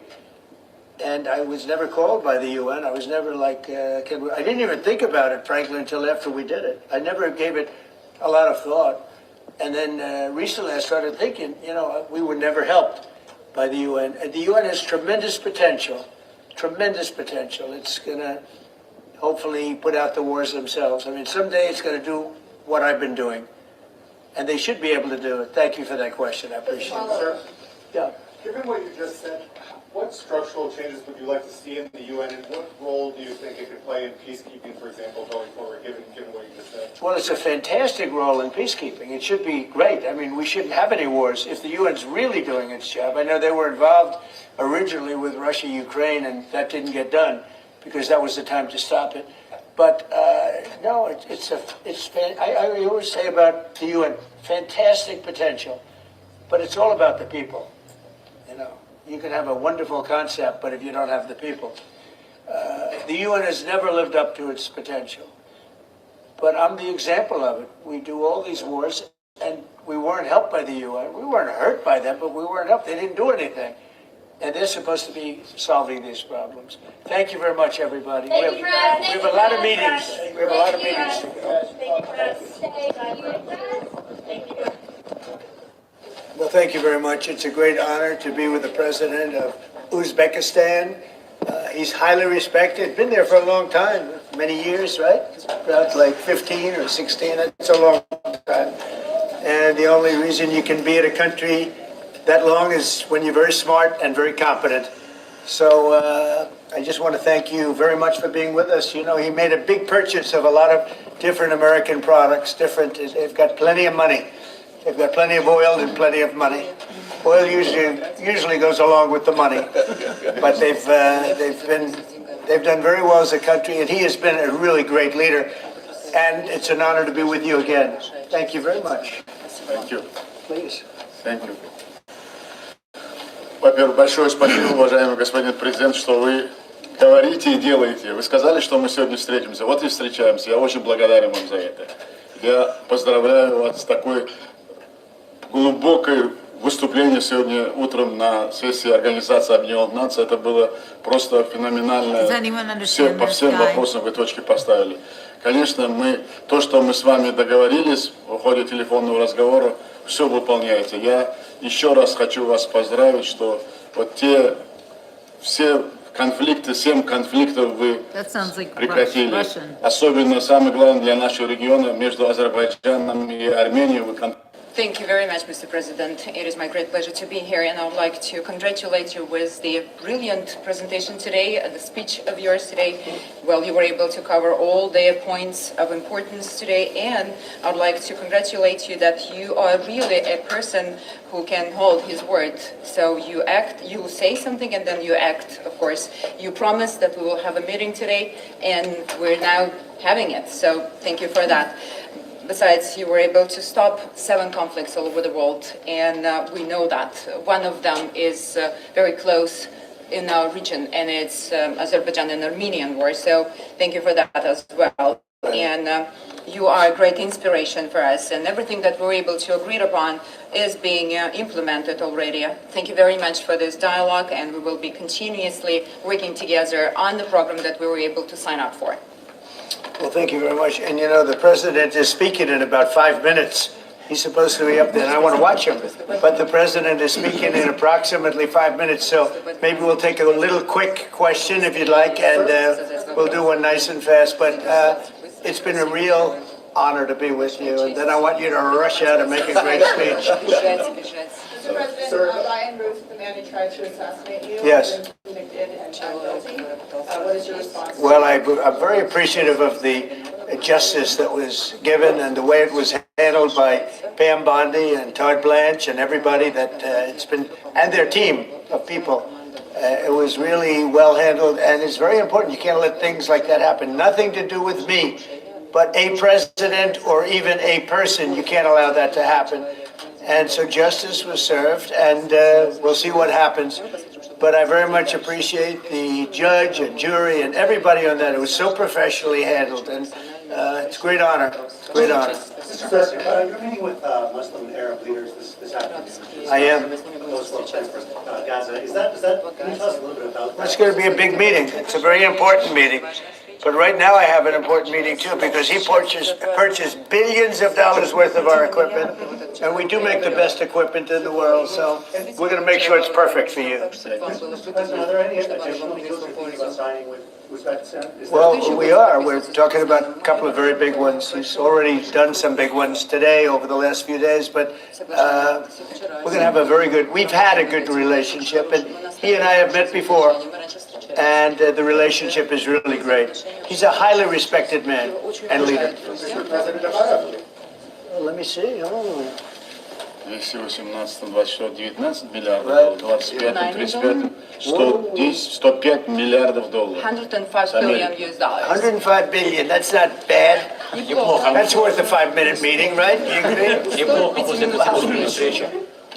And I was never called by the UN. I was never like, I didn't even think about it, frankly, until after we did it. I never gave it a lot of thought. And then recently I started thinking, we were never helped by the UN. And the UN has tremendous potential, tremendous potential. It's going to hopefully put out the wars themselves. I mean, someday it's going to do what I've been doing. And they should be able to do it. Thank you for that question. I appreciate it. Sir, Yeah. given what you just said, what structural changes would you like to see in the UN, and what role do you think it could play in peacekeeping, for example, going forward, given what you just said? Well, it's a fantastic role in peacekeeping. It should be great. I mean, we shouldn't have any wars if the UN's really doing its job. I know they were involved originally with Russia, Ukraine, and that didn't get done because that was the time to stop it. But no, I always say about the UN, fantastic potential, but it's all about the people. You can have a wonderful concept, but if you don't have the people. The UN has never lived up to its potential. But I'm the example of it. We do all these wars, and we weren't helped by the UN. We weren't hurt by them, but we weren't helped. They didn't do anything. And they're supposed to be solving these problems. Thank you very much, everybody. We have a lot of meetings. We have a lot of meetings to go. Thank you. Well, thank you very much. It's a great honor to be with the president of Uzbekistan. He's highly respected, been there for a long time, many years, right? About like 15 or 16, that's a long time. And the only reason you can be at a country that long is when you're very smart and very competent. So I just want to thank you very much for being with us. He made a big purchase of a lot of different American products, they've got plenty of money. They've got plenty of oil and plenty of money. Oil usually goes along with the money, but they've done very well as a country, and he has been a really great leader. And it's an honor to be with you again. Thank you very much. Thank you. Please. Thank you. Во-первых, большое спасибо, уважаемый господин президент, что вы говорите и делаете. Вы сказали, что мы сегодня встретимся. Вот и встречаемся. Я очень благодарен вам за это. Я поздравляю вас с такой глубокое выступление сегодня утром на сессии Организации Объединенных Наций. Это было просто феноменально. По всем вопросам вы точки поставили. Конечно, то, что мы с вами договорились в ходе телефонного разговора, все выполняете. Я еще раз хочу вас поздравить, что вот все конфликты, 7 конфликтов вы прекратили. Особенно, самое главное для нашего региона, между Азербайджаном и Арменией, вы Thank you very much, Mr. President. It is my great pleasure to be here, and I would like to congratulate you with the brilliant presentation today, the speech of yours today. Well, you were able to cover all the points of importance today, and I would like to congratulate you that you are really a person who can hold his word. So you act, you say something, and then you act, of course. You promised that we will have a meeting today, and we're now having it. So thank you for that. Besides, you were able to stop 7 conflicts all over the world, and we know that. One of them is very close in our region, and it's Azerbaijan and Armenian war. So thank you for that as well. And you are a great inspiration for us, and everything that we're able to agree upon is being implemented already. Thank you very much for this dialogue, and we will be continuously working together on the program that we were able to sign up for. Well, thank you very much. And you know, the president is speaking in about 5 minutes. He's supposed to be up there, and I want to watch him. But the president is speaking in approximately 5 minutes, so maybe we'll take a little quick question if you'd like, and we'll do one nice and fast. But it's been a real honor to be with you, and then I want you to rush out and make a great speech. Mr. President, Ryan Ruth, the man who tried to assassinate you, Yes. has been convicted and found guilty. What is your response? Well, I'm very appreciative of the justice that was given and the way it was handled by Pam Bondi and Todd Blanche and everybody that it's been, and their team of people. It was really well handled, and it's very important. You can't let things like that happen. Nothing to do with me, but a president or even a person. You can't allow that to happen. And so justice was served, and we'll see what happens. But I very much appreciate the judge and jury and everybody on that. It was so professionally handled, and it's a great honor. Great honor. Mr. President, you're meeting with Muslim and Arab leaders this afternoon. I am. Those who are praying for Gaza. Can you tell us a little bit about that? It's going to be a big meeting. It's a very important meeting. But right now I have an important meeting too, because he purchased billions of dollars worth of our equipment, and we do make the best equipment in the world, so we're going to make sure it's perfect for you. Mr. President, are there any additional deals you're thinking about signing with Uzbekistan? Well, we are. We're talking about a couple of very big ones. He's already done some big ones today over the last few days, but we're going to have a very good, we've had a good relationship, and he and I have met before, and the relationship is really great. He's a highly respected man and leader. Well, let me see. Oh. 218, 24, 19 миллиардов, 25, 35, 110, 105 миллиардов долларов. 105 billion US dollars. 105 billion, that's not bad. That's worth a 5-minute meeting, right? You agree?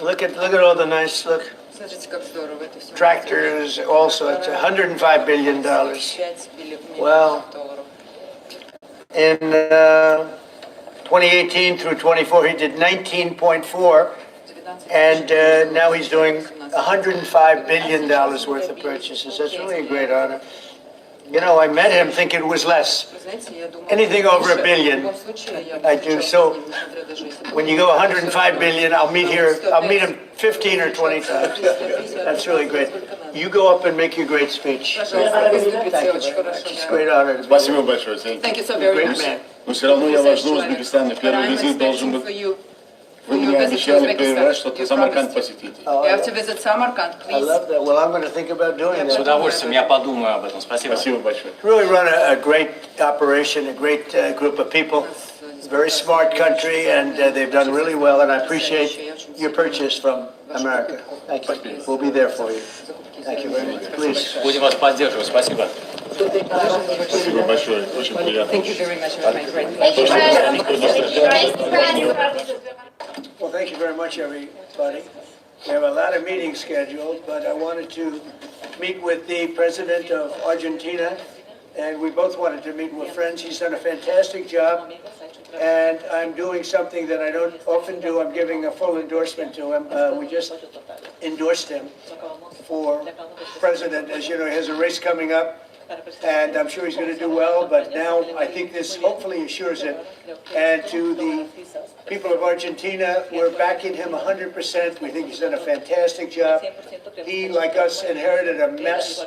Look at all the nice, look. Tractors, also, it's $105 billion. Well, in 2018 through 24, he did 19.4, and now he's doing $105 billion worth of purchases. That's really a great honor. You know, I met him thinking it was less. Anything over $1 billion, I do. So when you go 105 billion, I'll meet him 15 or 20 times. That's really great. You go up and make your great speech. Thank you. It's a great honor. Спасибо большое. Thank you so very much. Но все равно я вас жду в Узбекистане. Первый визит должен быть. Вы мне обещали приезжать, что-то Самарканд посетите. You have to visit Samarkand, I please. love that. Well, I'm going to think about doing that. С удовольствием, я подумаю об этом. Спасибо. Спасибо большое. Really run a great operation, a great group of people. Very smart country, and they've done really well, and I appreciate your purchase from America. Thank you. We'll be there for you. Thank you very much. Please. Будем вас поддерживать. Спасибо. Спасибо большое. Очень приятно. Thank you very much. It was my great Thank you, pleasure. President. Well, thank you very much, everybody. We have a lot of meetings scheduled, but I wanted to meet with the president of Argentina, and we both wanted to meet with friends. He's done a fantastic job, and I'm doing something that I don't often do. I'm giving a full endorsement to him. We just endorsed him for president. As you know, he has a race coming up, and I'm sure he's going to do well, but now I think this hopefully assures it. And to the people of Argentina, we're backing him 100%. We think he's done a fantastic job. He, like us, inherited a mess,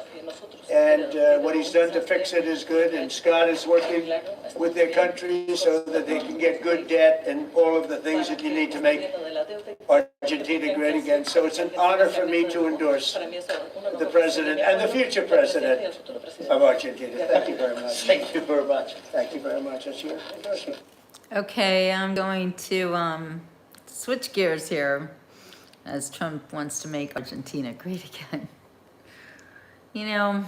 and what he's done to fix it is good. And Scott is working with their country so that they can get good debt and all of the things that you need to make Argentina great again. So it's an honor for me to endorse the president and the future president of Argentina. Thank you very much. Thank you very much. Thank you very much. That's your endorsement. Okay, I'm going to switch gears here as Trump wants to make Argentina great again. You know,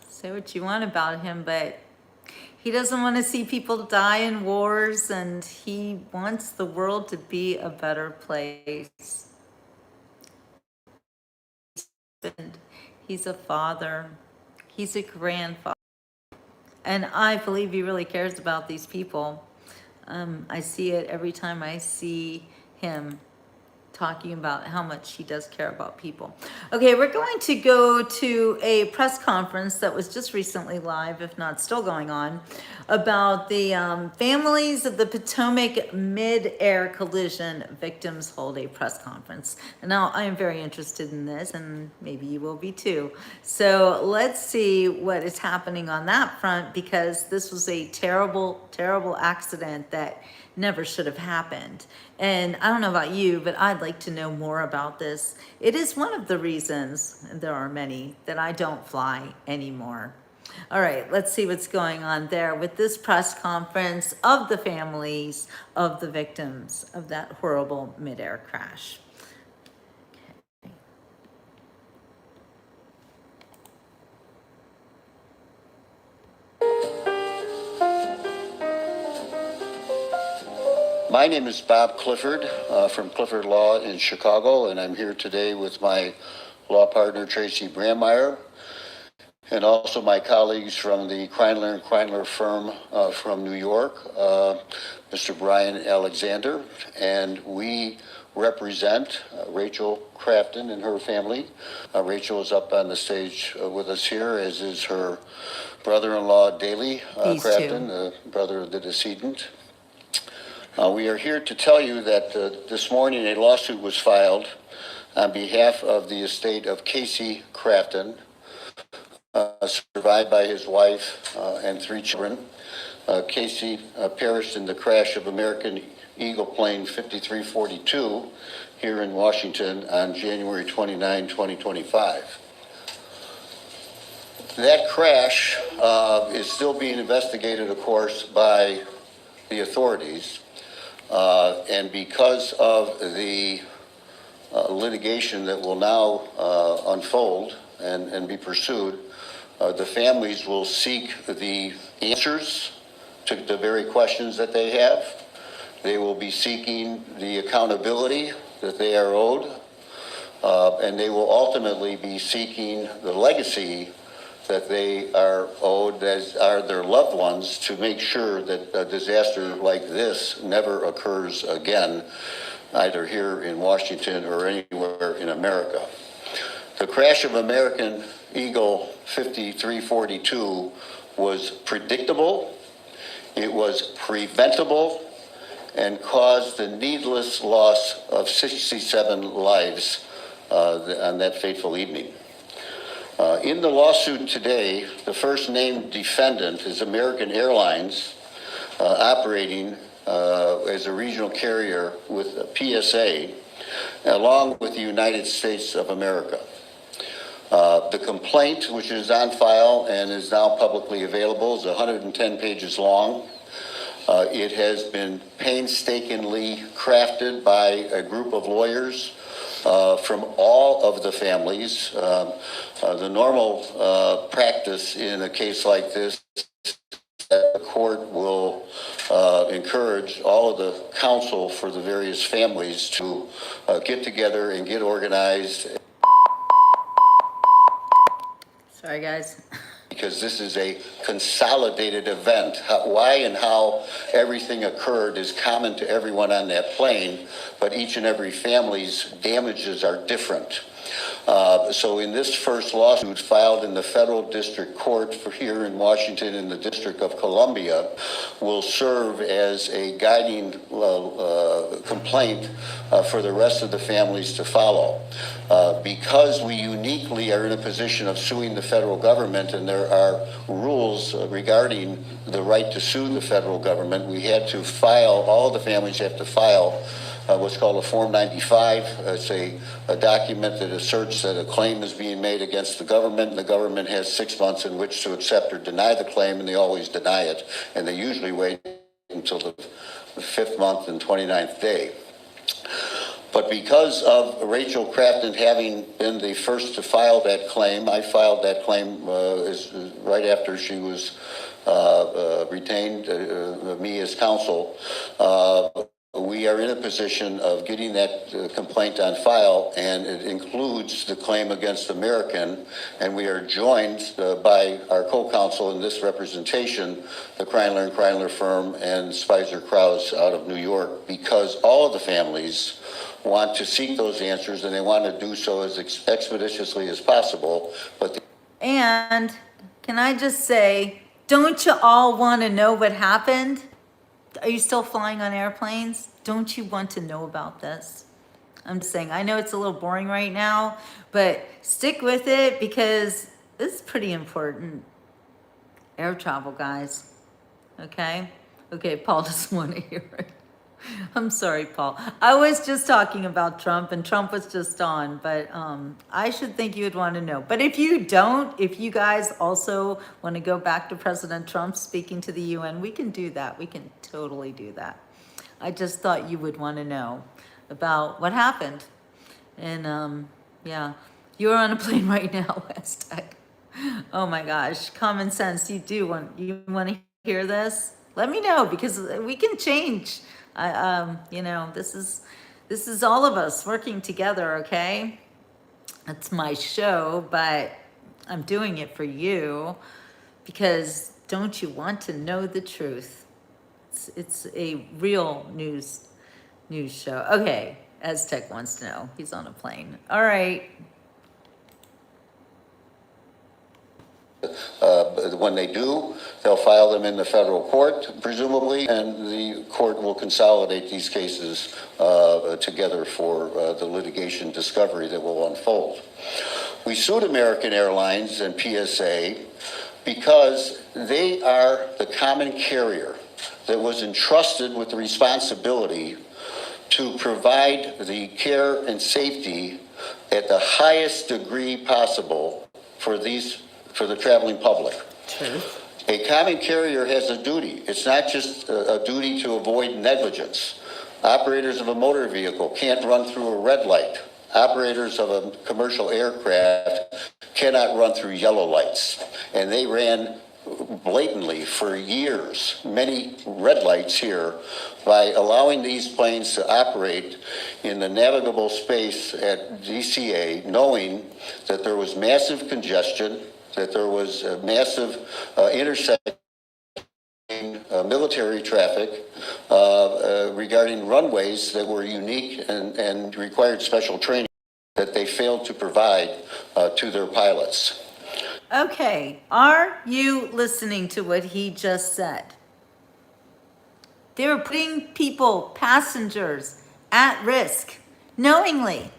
say what you want about him, but he doesn't want to see people die in wars, and he wants the world to be a better place. And he's a father, he's a grandfather, and I believe he really cares about these people. I see it every time I see him talking about how much he does care about people. Okay, we're going to go to a press conference that was just recently live, if not still going on, about the families of the Potomac mid-air collision victims hold a press conference. And now I am very interested in this, and maybe you will be too. So let's see what is happening on that front, because this was a terrible, terrible accident that never should have happened. And I don't know about you, but I'd like to know more about this. It is one of the reasons, and there are many, that I don't fly anymore. All right, let's see what's going on there with this press conference of the families of the victims of that horrible mid-air crash. My name is Bob Clifford from Clifford Law in Chicago, and I'm here today with my law partner Tracy Brandmeier, and also my colleagues from the Kreinler & Kreinler firm from New York, Mr. Brian Alexander, and we represent Rachel Crafton and her family. Rachel is up on the stage with us here, as is her brother-in-law, Daley Crafton, the brother of the decedent. We are here to tell you that this morning a lawsuit was filed on behalf of the estate of Casey Crafton, survived by his wife and 3 children. Casey perished in the crash of American Eagle plane 5342 here in Washington on January 29, 2025. That crash is still being investigated, of course, by the authorities. And because of the litigation that will now unfold and be pursued, the families will seek the answers to the very questions that they have. They will be seeking the accountability that they are owed, and they will ultimately be seeking the legacy that they are owed, as are their loved ones, to make sure that a disaster like this never occurs again, either here in Washington or anywhere in America. The crash of American Eagle 5342 was predictable, it was preventable, and caused the needless loss of 67 lives on that fateful evening. In the lawsuit today, the first named defendant is American Airlines, operating as a regional carrier with PSA, along with the United States of America. The complaint, which is on file and is now publicly available, is 110 pages long. It has been painstakingly crafted by a group of lawyers from all of the families. The normal practice in a case like this, the court will encourage all of the counsel for the various families to get together and get organized. Sorry, guys. Because this is a consolidated event. Why and how everything occurred is common to everyone on that plane, but each and every family's damages are different. So in this first lawsuit filed in the federal district court for here in Washington in the District of Columbia will serve as a guiding complaint for the rest of the families to follow. Because we uniquely are in a position of suing the federal government, and there are rules regarding the right to sue the federal government, we had to file, all the families have to file what's called a Form 95. It's a document that asserts that a claim is being made against the government, and the government has 6 months in which to accept or deny the claim, and they always deny it, and they usually wait until the 5th month and 29th day. But because of Rachel Crafton having been the first to file that claim, I filed that claim right after she was retained me as counsel. We are in a position of getting that complaint on file, and it includes the claim against American, and we are joined by our co-counsel in this representation, the Kreinler & Kreinler firm and Spicer Krause out of New York, because all of the families want to seek those answers, and they want to do so as expeditiously as possible. And can I just say, don't you all want to know what happened? Are you still flying on airplanes? Don't you want to know about this? I'm just saying, I know it's a little boring right now, but stick with it because this is pretty important. Air travel, guys. Okay? Okay, Paul doesn't want to hear it. I'm sorry, Paul. I was just talking about Trump, and Trump was just on, but I should think you would want to know. But if you don't, if you guys also want to go back to President Trump speaking to the UN, we can do that. We can totally do that. I just thought you would want to know about what happened. And yeah, you're on a plane right now, West Tech. Oh my gosh, common sense. You want to hear this? Let me know, because we can change. You know, this is all of us working together, okay? It's my show, but I'm doing it for you because don't you want to know the truth? It's a real news show. Okay, Aztec wants to know. He's on a plane. All right. When they do, they'll file them in the federal court, presumably, and the court will consolidate these cases together for the litigation discovery that will unfold. We sued American Airlines and PSA because they are the common carrier that was entrusted with the responsibility to provide the care and safety at the highest degree possible for the traveling public. True. A common carrier has a duty. It's not just a duty to avoid negligence. Operators of a motor vehicle can't run through a red light. Operators of a commercial aircraft cannot run through yellow lights. And they ran blatantly for years, many red lights here, by allowing these planes to operate in the navigable space at DCA, knowing that there was massive congestion, that there was a massive intersecting military traffic regarding runways that were unique and required special training that they failed to provide to their pilots. Okay, are you listening to what he just said? They were putting people, passengers, at risk, knowingly.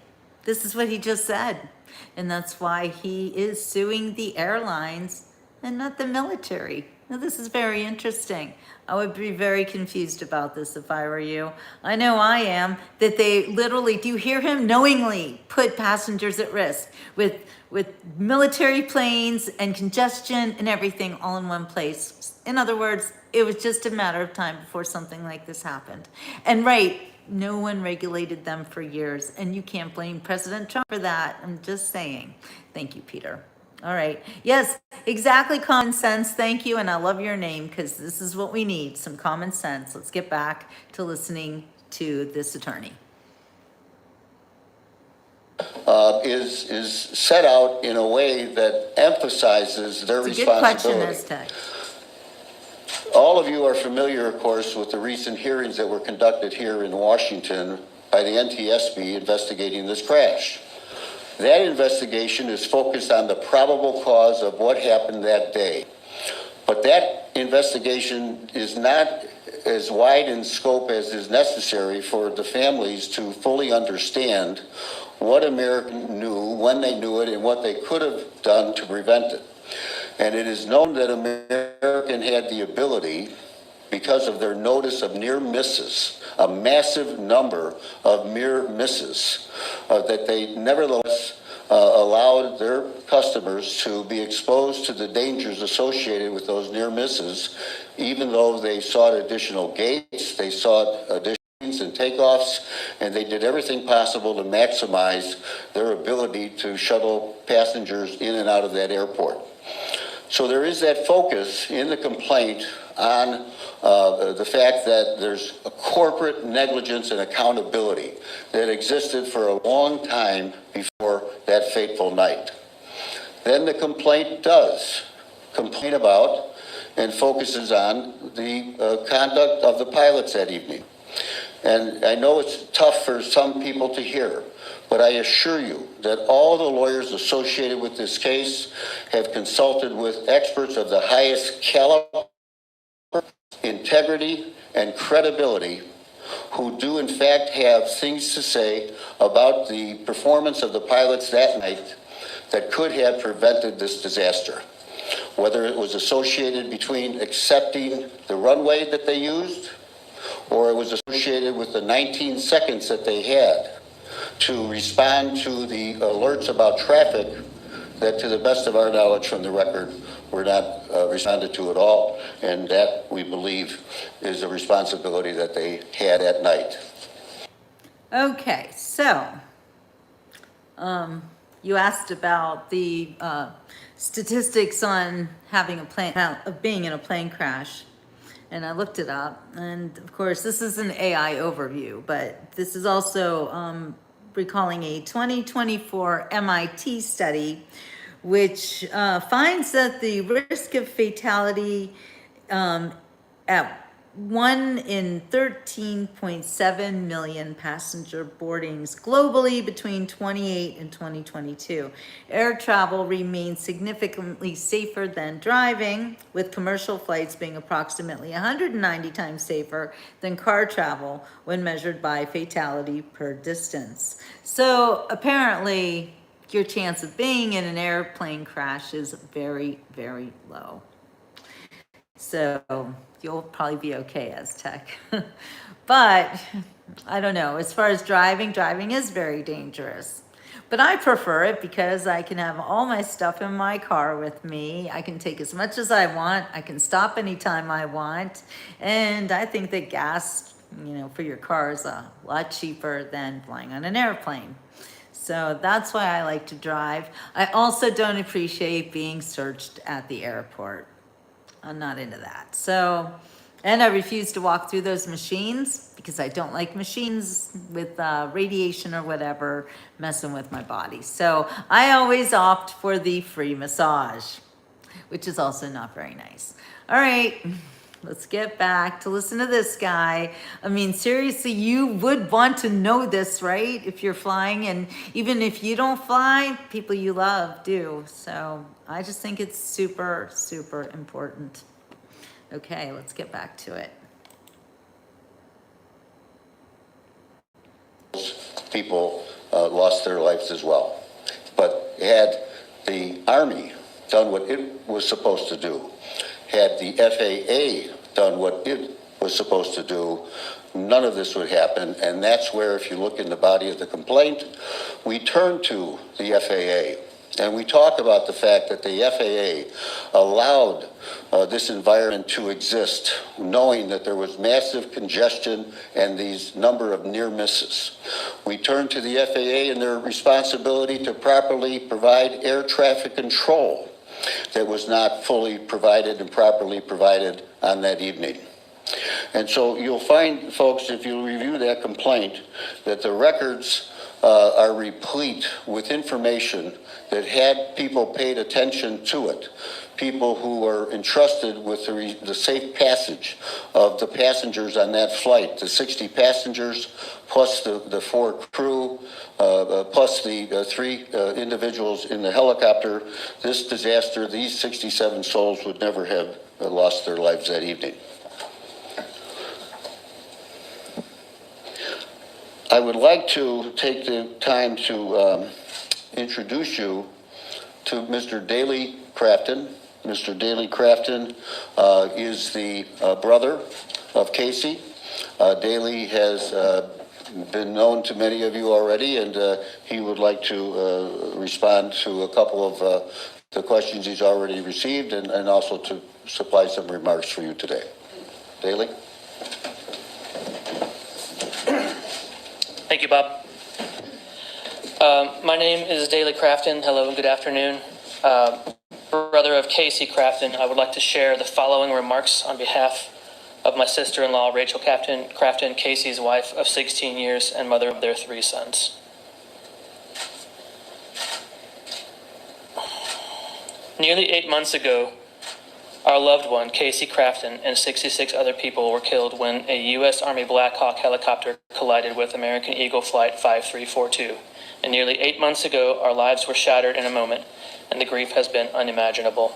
This is what he just said. And that's why he is suing the airlines and not the military. Now, this is very interesting. I would be very confused about this if I were you. I know I am, that they literally, do you hear him? Knowingly put passengers at risk with military planes and congestion and everything all in one place. In other words, it was just a matter of time before something like this happened. And right, no one regulated them for years, and you can't blame President Trump for that. I'm just saying. Thank you, Peter. All right. Yes, exactly. Common sense. Thank you. And I love your name because this is what we need, some common sense. Let's get back to listening to this attorney. Is set out in a way that emphasizes their It's a good question, responsibility. Aztec. All of you are familiar, of course, with the recent hearings that were conducted here in Washington by the NTSB investigating this crash. That investigation is focused on the probable cause of what happened that day. But that investigation is not as wide in scope as is necessary for the families to fully understand what American knew, when they knew it, and what they could have done to prevent it. And it is known that American had the ability, because of their notice of near misses, a massive number of near misses, that they nevertheless allowed their customers to be exposed to the dangers associated with those near misses, even though they sought additional gates, they sought additional and takeoffs, and they did everything possible to maximize their ability to shuttle passengers in and out of that airport. So there is that focus in the complaint on the fact that there's a corporate negligence and accountability that existed for a long time before that fateful night. Then the complaint does complain about and focuses on the conduct of the pilots that evening. And I know it's tough for some people to hear, but I assure you that all the lawyers associated with this case have consulted with experts of the highest caliber, integrity, and credibility, who do in fact have things to say about the performance of the pilots that night that could have prevented this disaster. Whether it was associated between accepting the runway that they used, or it was associated with the 19 seconds that they had to respond to the alerts about traffic that, to the best of our knowledge from the record, were not responded to at all, and that, we believe, is a responsibility that they had at night. Okay, so you asked about the statistics on having a plane, of being in a plane crash. And I looked it up, and of course, this is an AI overview, but this is also recalling a 2024 MIT study, which finds that the risk of fatality at 1 in 13.7 million passenger boardings globally between 28 and 2022. Air travel remains significantly safer than driving, with commercial flights being approximately 190 times safer than car travel when measured by fatality per distance. So apparently, your chance of being in an airplane crash is very, very low. So you'll probably be okay, Aztec. But I don't know, as far as driving is very dangerous. But I prefer it because I can have all my stuff in my car with me. I can take as much as I want. I can stop anytime I want. And I think that gas, for your car is a lot cheaper than flying on an airplane. So that's why I like to drive. I also don't appreciate being searched at the airport. I'm not into that. So, and I refuse to walk through those machines because I don't like machines with radiation or whatever messing with my body. So I always opt for the free massage, which is also not very nice. All right, let's get back to listen to this guy. I mean, seriously, you would want to know this, right? If you're flying, and even if you don't fly, people you love do. So I just think it's super, super important. Okay, let's get back to it. People lost their lives as well. But had the Army done what it was supposed to do, had the FAA done what it was supposed to do, none of this would happen. And that's where, if you look in the body of the complaint, we turn to the FAA. And we talk about the fact that the FAA allowed this environment to exist, knowing that there was massive congestion and these number of near misses. We turn to the FAA and their responsibility to properly provide air traffic control that was not fully provided and properly provided on that evening. And so you'll find, folks, if you review that complaint, that the records are replete with information that had people paid attention to it, people who were entrusted with the safe passage of the passengers on that flight, the 60 passengers, plus the 4 crew, plus the 3 individuals in the helicopter. This disaster, these 67 souls would never have lost their lives that evening. I would like to take the time to introduce you to Mr. Daley Crafton. Mr. Daley Crafton is the brother of Casey. Daley has been known to many of you already, and he would like to respond to a couple of the questions he's already received, and also to supply some remarks for you today. Daley? Thank you, Bob. My name is Daley Crafton. Hello and good afternoon. Brother of Casey Crafton, I would like to share the following remarks on behalf of my sister-in-law, Rachel Crafton, Casey's wife of 16 years and mother of their 3 sons. Nearly 8 months ago, our loved one, Casey Crafton, and 66 other people were killed when a U.S. Army Black Hawk helicopter collided with American Eagle Flight 5342. And nearly 8 months ago, our lives were shattered in a moment, and the grief has been unimaginable.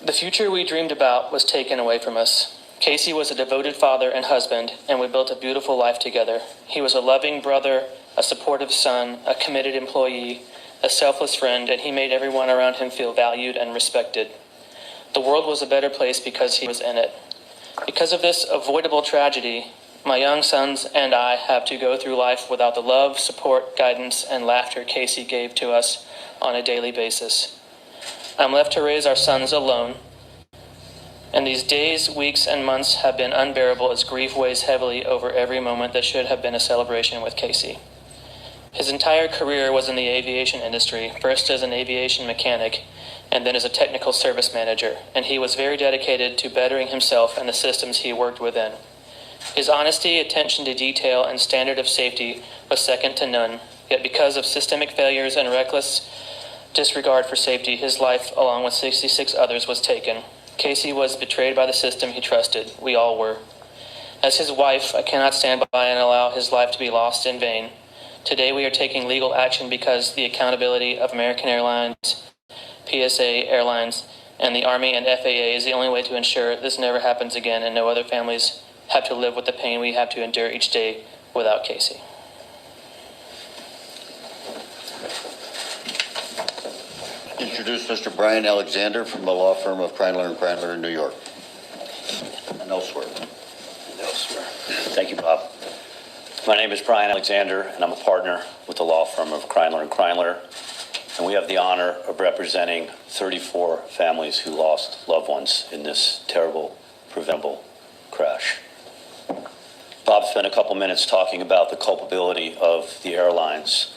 The future we dreamed about was taken away from us. Casey was a devoted father and husband, and we built a beautiful life together. He was a loving brother, a supportive son, a committed employee, a selfless friend, and he made everyone around him feel valued and respected. The world was a better place because he was in it. Because of this avoidable tragedy, my young sons and I have to go through life without the love, support, guidance, and laughter Casey gave to us on a daily basis. I'm left to raise our sons alone, and these days, weeks, and months have been unbearable as grief weighs heavily over every moment that should have been a celebration with Casey. His entire career was in the aviation industry, first as an aviation mechanic, and then as a technical service manager, and he was very dedicated to bettering himself and the systems he worked within. His honesty, attention to detail, and standard of safety was second to none, yet because of systemic failures and reckless disregard for safety, his life, along with 66 others, was taken. Casey was betrayed by the system he trusted. We all were. As his wife, I cannot stand by and allow his life to be lost in vain. Today we are taking legal action because the accountability of American Airlines, PSA Airlines, and the Army and FAA is the only way to ensure this never happens again and no other families have to live with the pain we have to endure each day without Casey. Introduce Mr. Brian Alexander from the law firm of Kreindler & Kreindler in New York. And elsewhere. Thank you, Bob. My name is Brian Alexander, and I'm a partner with the law firm of Kreindler & Kreindler, and we have the honor of representing 34 families who lost loved ones in this terrible, preventable crash. Bob spent a couple minutes talking about the culpability of the airlines,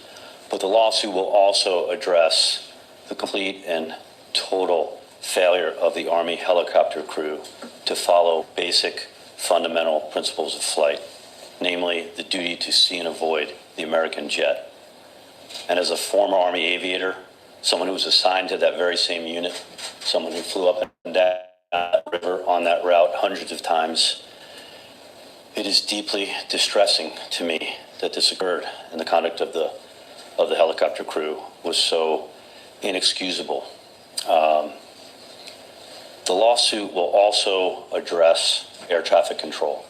but the lawsuit will also address the complete and total failure of the Army helicopter crew to follow basic fundamental principles of flight, namely the duty to see and avoid the American jet. And as a former Army aviator, someone who was assigned to that very same unit, someone who flew up and down that river on that route hundreds of times, it is deeply distressing to me that this occurred, and the conduct of the helicopter crew was so inexcusable. The lawsuit will also address air traffic control.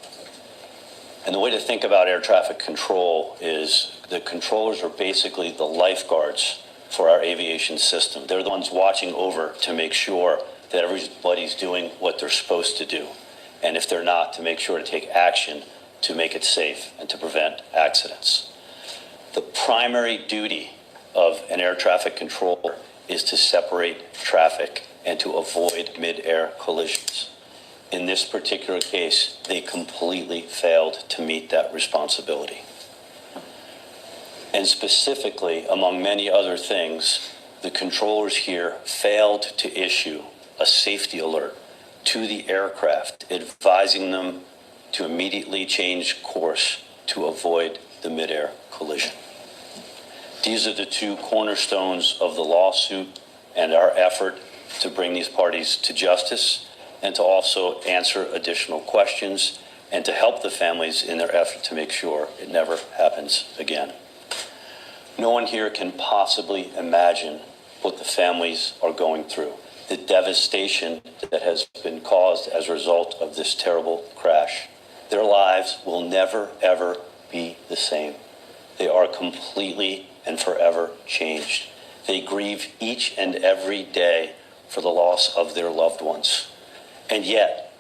And the way to think about air traffic control is the controllers are basically the lifeguards for our aviation system. They're the ones watching over to make sure that everybody's doing what they're supposed to do. And if they're not, to make sure to take action to make it safe and to prevent accidents. The primary duty of an air traffic controller is to separate traffic and to avoid mid-air collisions. In this particular case, they completely failed to meet that responsibility. And specifically, among many other things, the controllers here failed to issue a safety alert to the aircraft, advising them to immediately change course to avoid the midair collision. These are the two cornerstones of the lawsuit and our effort to bring these parties to justice and to also answer additional questions and to help the families in their effort to make sure it never happens again. No one here can possibly imagine what the families are going through, the devastation that has been caused as a result of this terrible crash. Their lives will never, ever be the same. They are completely and forever changed. They grieve each and every day for the loss of their loved ones. And yet,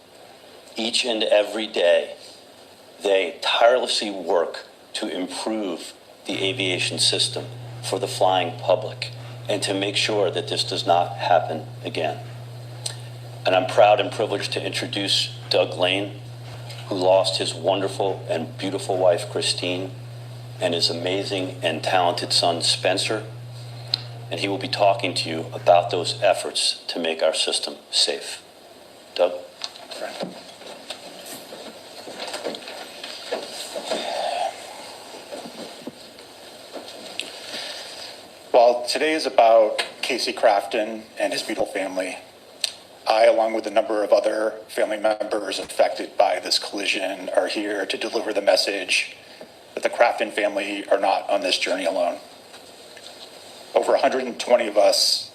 each and every day, they tirelessly work to improve the aviation system for the flying public and to make sure that this does not happen again. And I'm proud and privileged to introduce Doug Lane, who lost his wonderful and beautiful wife, Christine, and his amazing and talented son, Spencer. And he will be talking to you about those efforts to make our system safe. Doug? While today is about Casey Crafton and his beautiful family, I, along with a number of other family members affected by this collision, are here to deliver the message that the Crafton family are not on this journey alone. Over 120 of us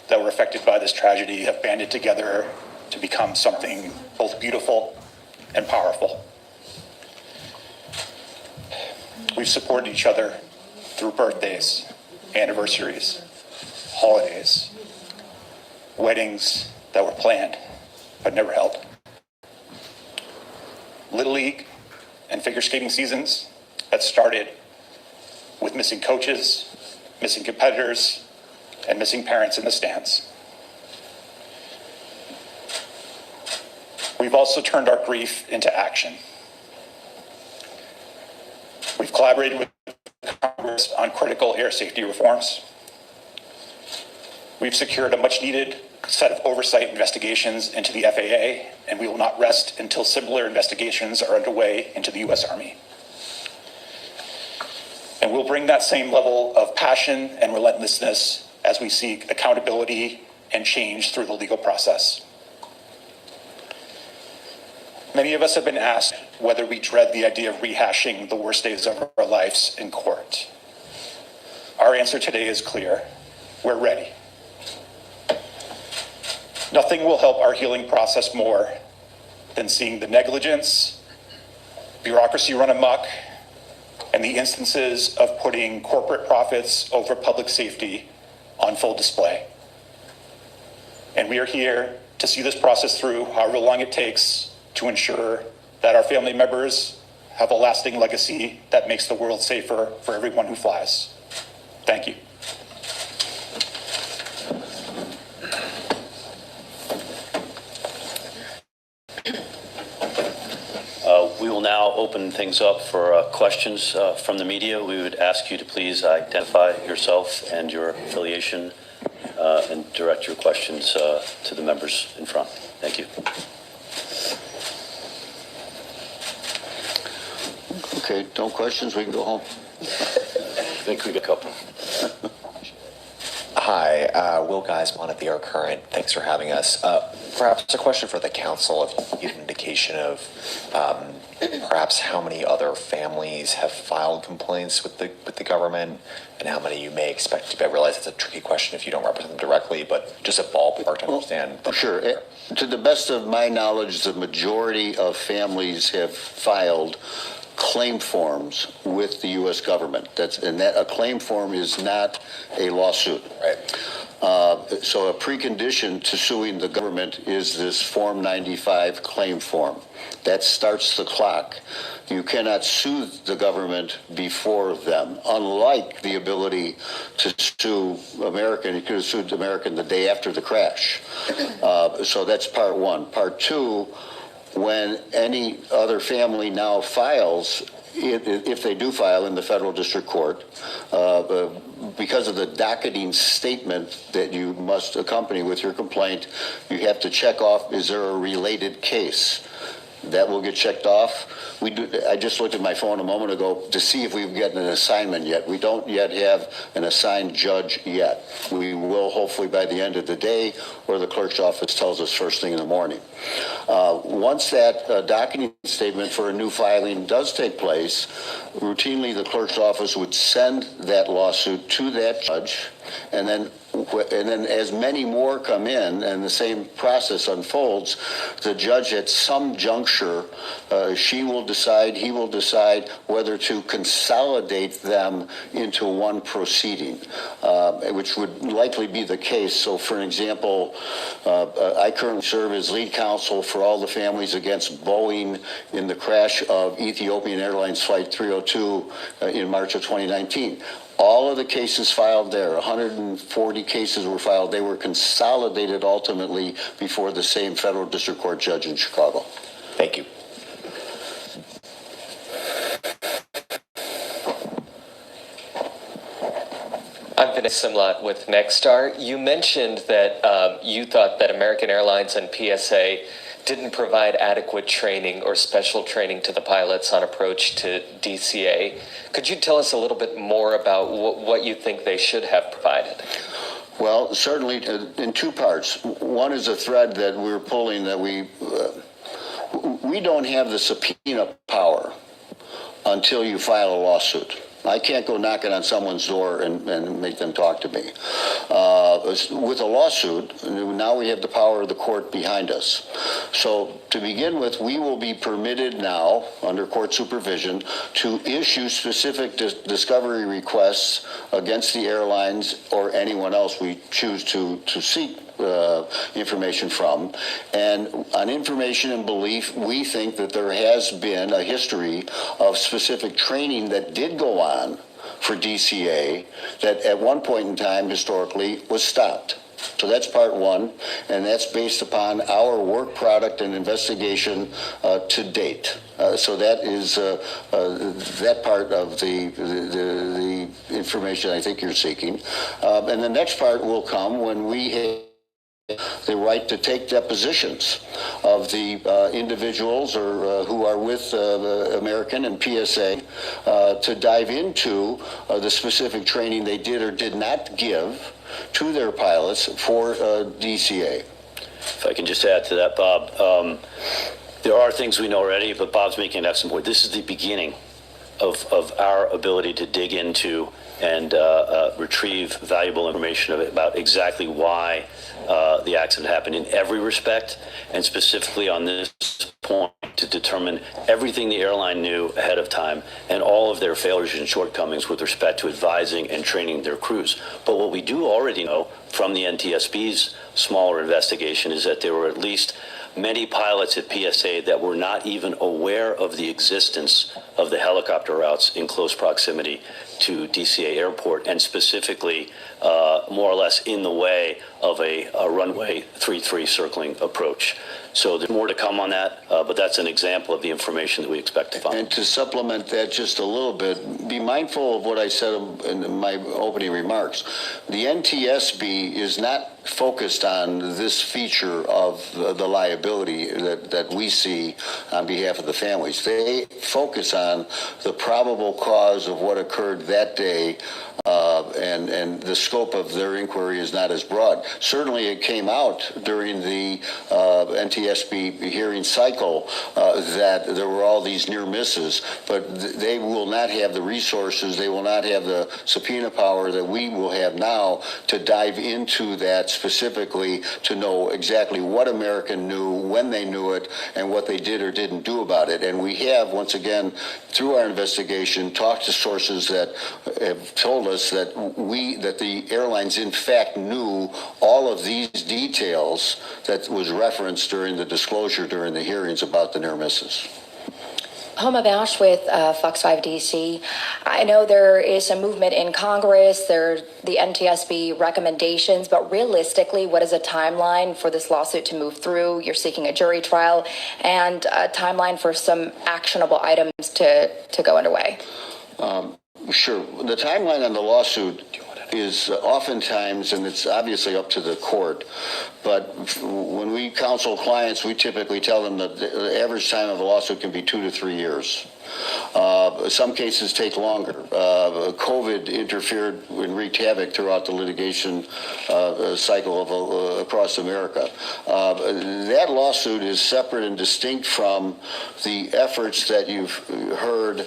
that were affected by this tragedy have banded together to become something both beautiful and powerful. We've supported each other through birthdays, anniversaries, holidays, weddings that were planned but never held, Little League and figure skating seasons that started with missing coaches, missing competitors, and missing parents in the stands. We've also turned our grief into action. We've collaborated with Congress on critical air safety reforms. We've secured a much-needed set of oversight investigations into the FAA, and we will not rest until similar investigations are underway into the U.S. Army. And we'll bring that same level of passion and relentlessness as we seek accountability and change through the legal process. Many of us have been asked whether we dread the idea of rehashing the worst days of our lives in court. Our answer today is clear. We're ready. Nothing will help our healing process more than seeing the negligence, bureaucracy run amok, and the instances of putting corporate profits over public safety on full display. And we are here to see this process through, however long it takes, to ensure that our family members have a lasting legacy that makes the world safer for everyone who flies. Thank you. We will now open things up for questions from the media. We would ask you to please identify yourself and your affiliation and direct your questions to the members in front. Thank you. Okay, no questions, we can go home. I think we got a couple. Hi, Will Geisman at the Air Current. Thanks for having us. Perhaps a question for the council, if you have an indication of perhaps how many other families have filed complaints with the government and how many you may expect to. I realize it's a tricky question if you don't represent them directly, but just a ballpark to understand. Sure. To the best of my knowledge, the majority of families have filed claim forms with the U.S. government. A claim form is not a lawsuit. Right. So a precondition to suing the government is this Form 95 claim form. That starts the clock. You cannot sue the government before them, unlike the ability to sue American. You could have sued American the day after the crash. So that's part one. Part two, when any other family now files, if they do file in the federal district court, because of the docketing statement that you must accompany with your complaint, you have to check off, is there a related case? That will get checked off. I just looked at my phone a moment ago to see if we've gotten an assignment yet. We don't yet have an assigned judge yet. We will hopefully by the end of the day, or the clerk's office tells us first thing in the morning. Once that docketing statement for a new filing does take place, routinely the clerk's office would send that lawsuit to that judge, and then as many more come in and the same process unfolds, the judge at some juncture, he will decide whether to consolidate them into one proceeding, which would likely be the case. So for an example, I currently serve as lead counsel for all the families against Boeing in the crash of Ethiopian Airlines Flight 302 in March of 2019. All of the cases filed there, 140 cases were filed. They were consolidated ultimately before the same federal district court judge in Chicago. Thank you. I'm Vince Simlot with Nexstar. You mentioned that you thought that American Airlines and PSA didn't provide adequate training or special training to the pilots on approach to DCA. Could you tell us a little bit more about what you think they should have provided? Well, certainly in two parts. One is a thread that we're pulling that we don't have the subpoena power until you file a lawsuit. I can't go knocking on someone's door and make them talk to me. With a lawsuit, now we have the power of the court behind us. So to begin with, we will be permitted now, under court supervision, to issue specific discovery requests against the airlines or anyone else we choose to seek information from. And on information and belief, we think that there has been a history of specific training that did go on for DCA that at one point in time historically was stopped. So that's part one, and that's based upon our work product and investigation to date. So that is that part of the information I think you're seeking. And the next part will come when we have the right to take depositions of the individuals or who are with American and PSA to dive into the specific training they did or did not give to their pilots for DCA. If I can just add to that, Bob, there are things we know already, but Bob's making an excellent point. This is the beginning of our ability to dig into and retrieve valuable information about exactly why the accident happened in every respect, and specifically on this point to determine everything the airline knew ahead of time and all of their failures and shortcomings with respect to advising and training their crews. But what we do already know from the NTSB's smaller investigation is that there were at least many pilots at PSA that were not even aware of the existence of the helicopter routes in close proximity to DCA Airport, and specifically more or less in the way of a runway 33 circling approach. So there's more to come on that, but that's an example of the information that we expect to find. And to supplement that just a little bit, be mindful of what I said in my opening remarks. The NTSB is not focused on this feature of the liability that we see on behalf of the families. They focus on the probable cause of what occurred that day, and the scope of their inquiry is not as broad. Certainly it came out during the NTSB hearing cycle that there were all these near misses, but they will not have the resources, they will not have the subpoena power that we will have now to dive into that specifically to know exactly what American knew, when they knew it, and what they did or didn't do about it. And we have, once again, through our investigation, talked to sources that have told us that the airlines in fact knew all of these details that was referenced during the disclosure during the hearings about the near misses. Homa Bausch with Fox 5 DC. I know there is a movement in Congress, there are the NTSB recommendations, but realistically, what is a timeline for this lawsuit to move through? You're seeking a jury trial and a timeline for some actionable items to go underway. Sure. The timeline on the lawsuit is oftentimes, and it's obviously up to the court, but when we counsel clients, we typically tell them that the average time of a lawsuit can be 2 to 3 years. Some cases take longer. COVID interfered and wreaked havoc throughout the litigation cycle across America. That lawsuit is separate and distinct from the efforts that you've heard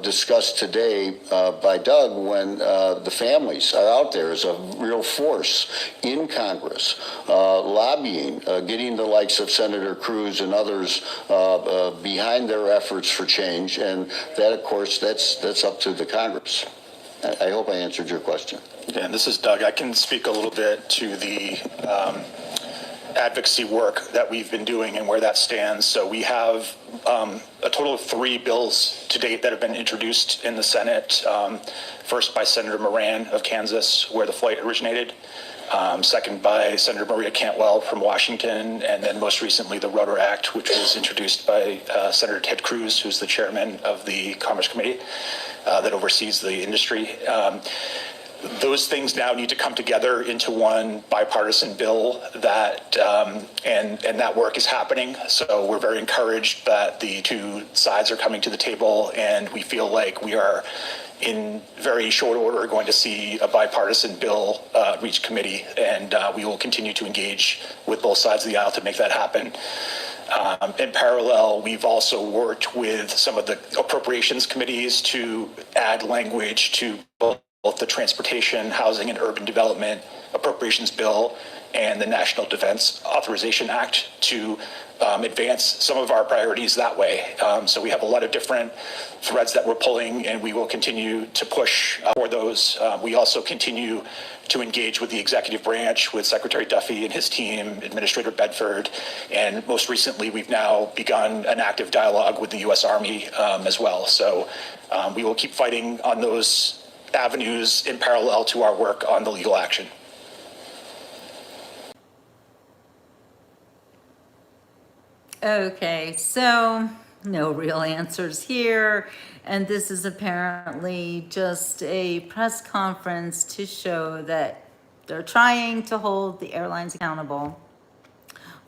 discussed today by Doug when the families are out there as a real force in Congress, lobbying, getting the likes of Senator Cruz and others behind their efforts for change. And that, of course, that's up to the Congress. I hope I answered your question. Yeah, and this is Doug. I can speak a little bit to the advocacy work that we've been doing and where that stands. So we have a total of 3 bills to date that have been introduced in the Senate. First by Senator Moran of Kansas, where the flight originated. Second by Senator Maria Cantwell from Washington, and then most recently the Rudder Act, which was introduced by Senator Ted Cruz, who's the chairman of the Commerce Committee that oversees the industry. Those things now need to come together into one bipartisan bill that, and that work is happening. So we're very encouraged that the two sides are coming to the table, and we feel like we are in very short order going to see a bipartisan bill reach committee, and we will continue to engage with both sides of the aisle to make that happen. In parallel, we've also worked with some of the appropriations committees to add language to both the Transportation, Housing, and Urban Development Appropriations Bill and the National Defense Authorization Act to advance some of our priorities that way. So we have a lot of different threads that we're pulling, and we will continue to push for those. We also continue to engage with the executive branch, with Secretary Duffy and his team, Administrator Bedford, and most recently we've now begun an active dialogue with the U.S. Army as well. So we will keep fighting on those avenues in parallel to our work on the legal action. Okay, so no real answers here. And this is apparently just a press conference to show that they're trying to hold the airlines accountable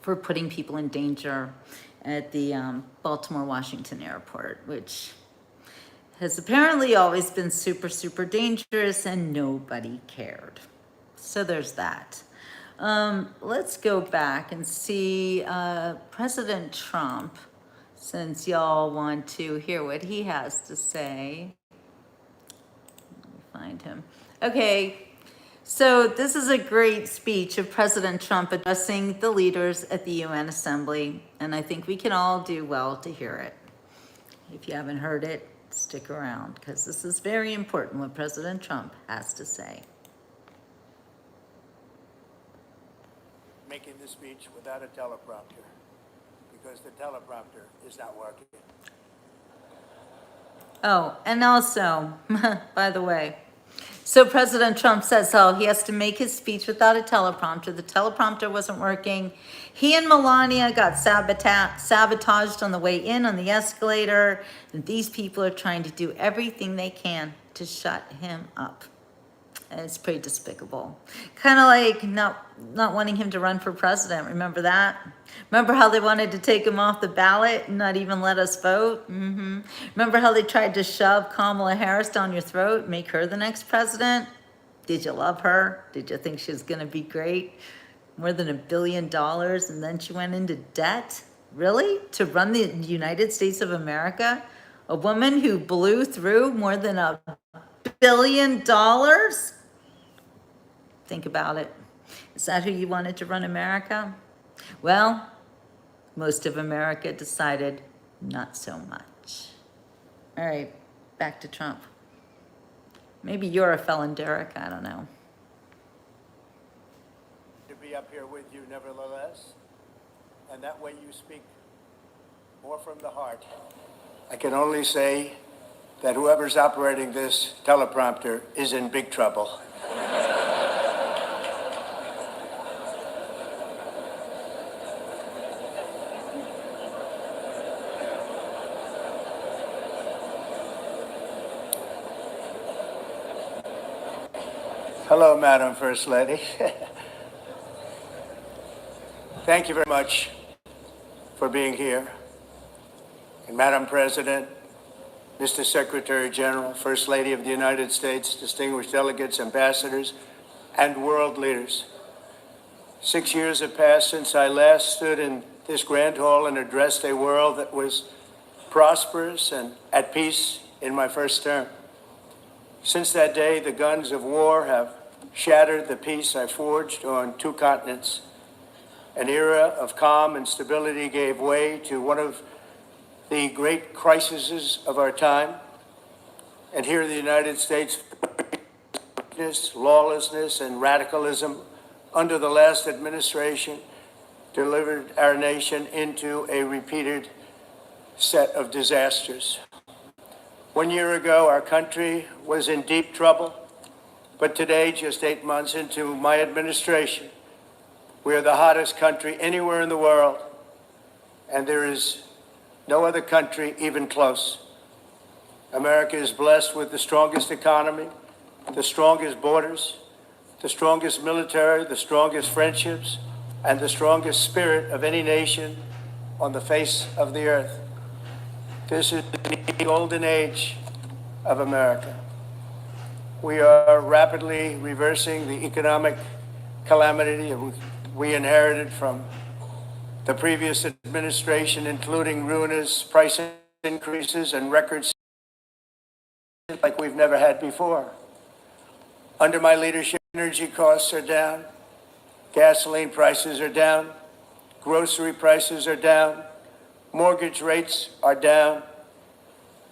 for putting people in danger at the Baltimore-Washington airport, which has apparently always been super, super dangerous and nobody cared. So there's that. Let's go back and see President Trump, since y'all want to hear what he has to say. Let me find him. Okay, so this is a great speech of President Trump addressing the leaders at the UN Assembly, and I think we can all do well to hear it. If you haven't heard it, stick around, because this is very important what President Trump has to say. Making this speech without a teleprompter because the teleprompter is not working. Oh, and also, by the way, so President Trump says, oh, he has to make his speech without a teleprompter. The teleprompter wasn't working. He and Melania got sabotaged on the way in on the escalator. And these people are trying to do everything they can to shut him up. And it's pretty despicable. Kind of like not wanting him to run for president. Remember that? Remember how they wanted to take him off the ballot and not even let us vote? Remember how they tried to shove Kamala Harris down your throat, make her the next president? Did you love her? Did you think she was going to be great? More than $1 billion, and then she went into debt? Really? To run the United States of America? A woman who blew through more than $1 billion? Think about it. Is that who you wanted to run America? Well, most of America decided not so much. All right, back to Trump. Maybe you're a felon, Derek, I don't know. To be up here with you nevertheless, and that way you speak more from the heart. I can only say that whoever's operating this teleprompter is in big trouble. Hello, Madam First Lady. Thank you very much for being here. And Madam President, Mr. Secretary General, First Lady of the United States, distinguished delegates, ambassadors, and world leaders. 6 years have passed since I last stood in this grand hall and addressed a world that was prosperous and at peace in my first term. Since that day, the guns of war have shattered the peace I forged on 2 continents. An era of calm and stability gave way to one of the great crises of our time. And here in the United States, lawlessness, and radicalism under the last administration delivered our nation into a repeated set of disasters. 1 year ago, our country was in deep trouble, but today, just 8 months into my administration, we are the hottest country anywhere in the world, and there is no other country even close. America is blessed with the strongest economy, the strongest borders, the strongest military, the strongest friendships, and the strongest spirit of any nation on the face of the earth. This is the golden age of America. We are rapidly reversing the economic calamity we inherited from the previous administration, including ruinous price increases and records like we've never had before. Under my leadership, energy costs are down, gasoline prices are down, grocery prices are down, mortgage rates are down,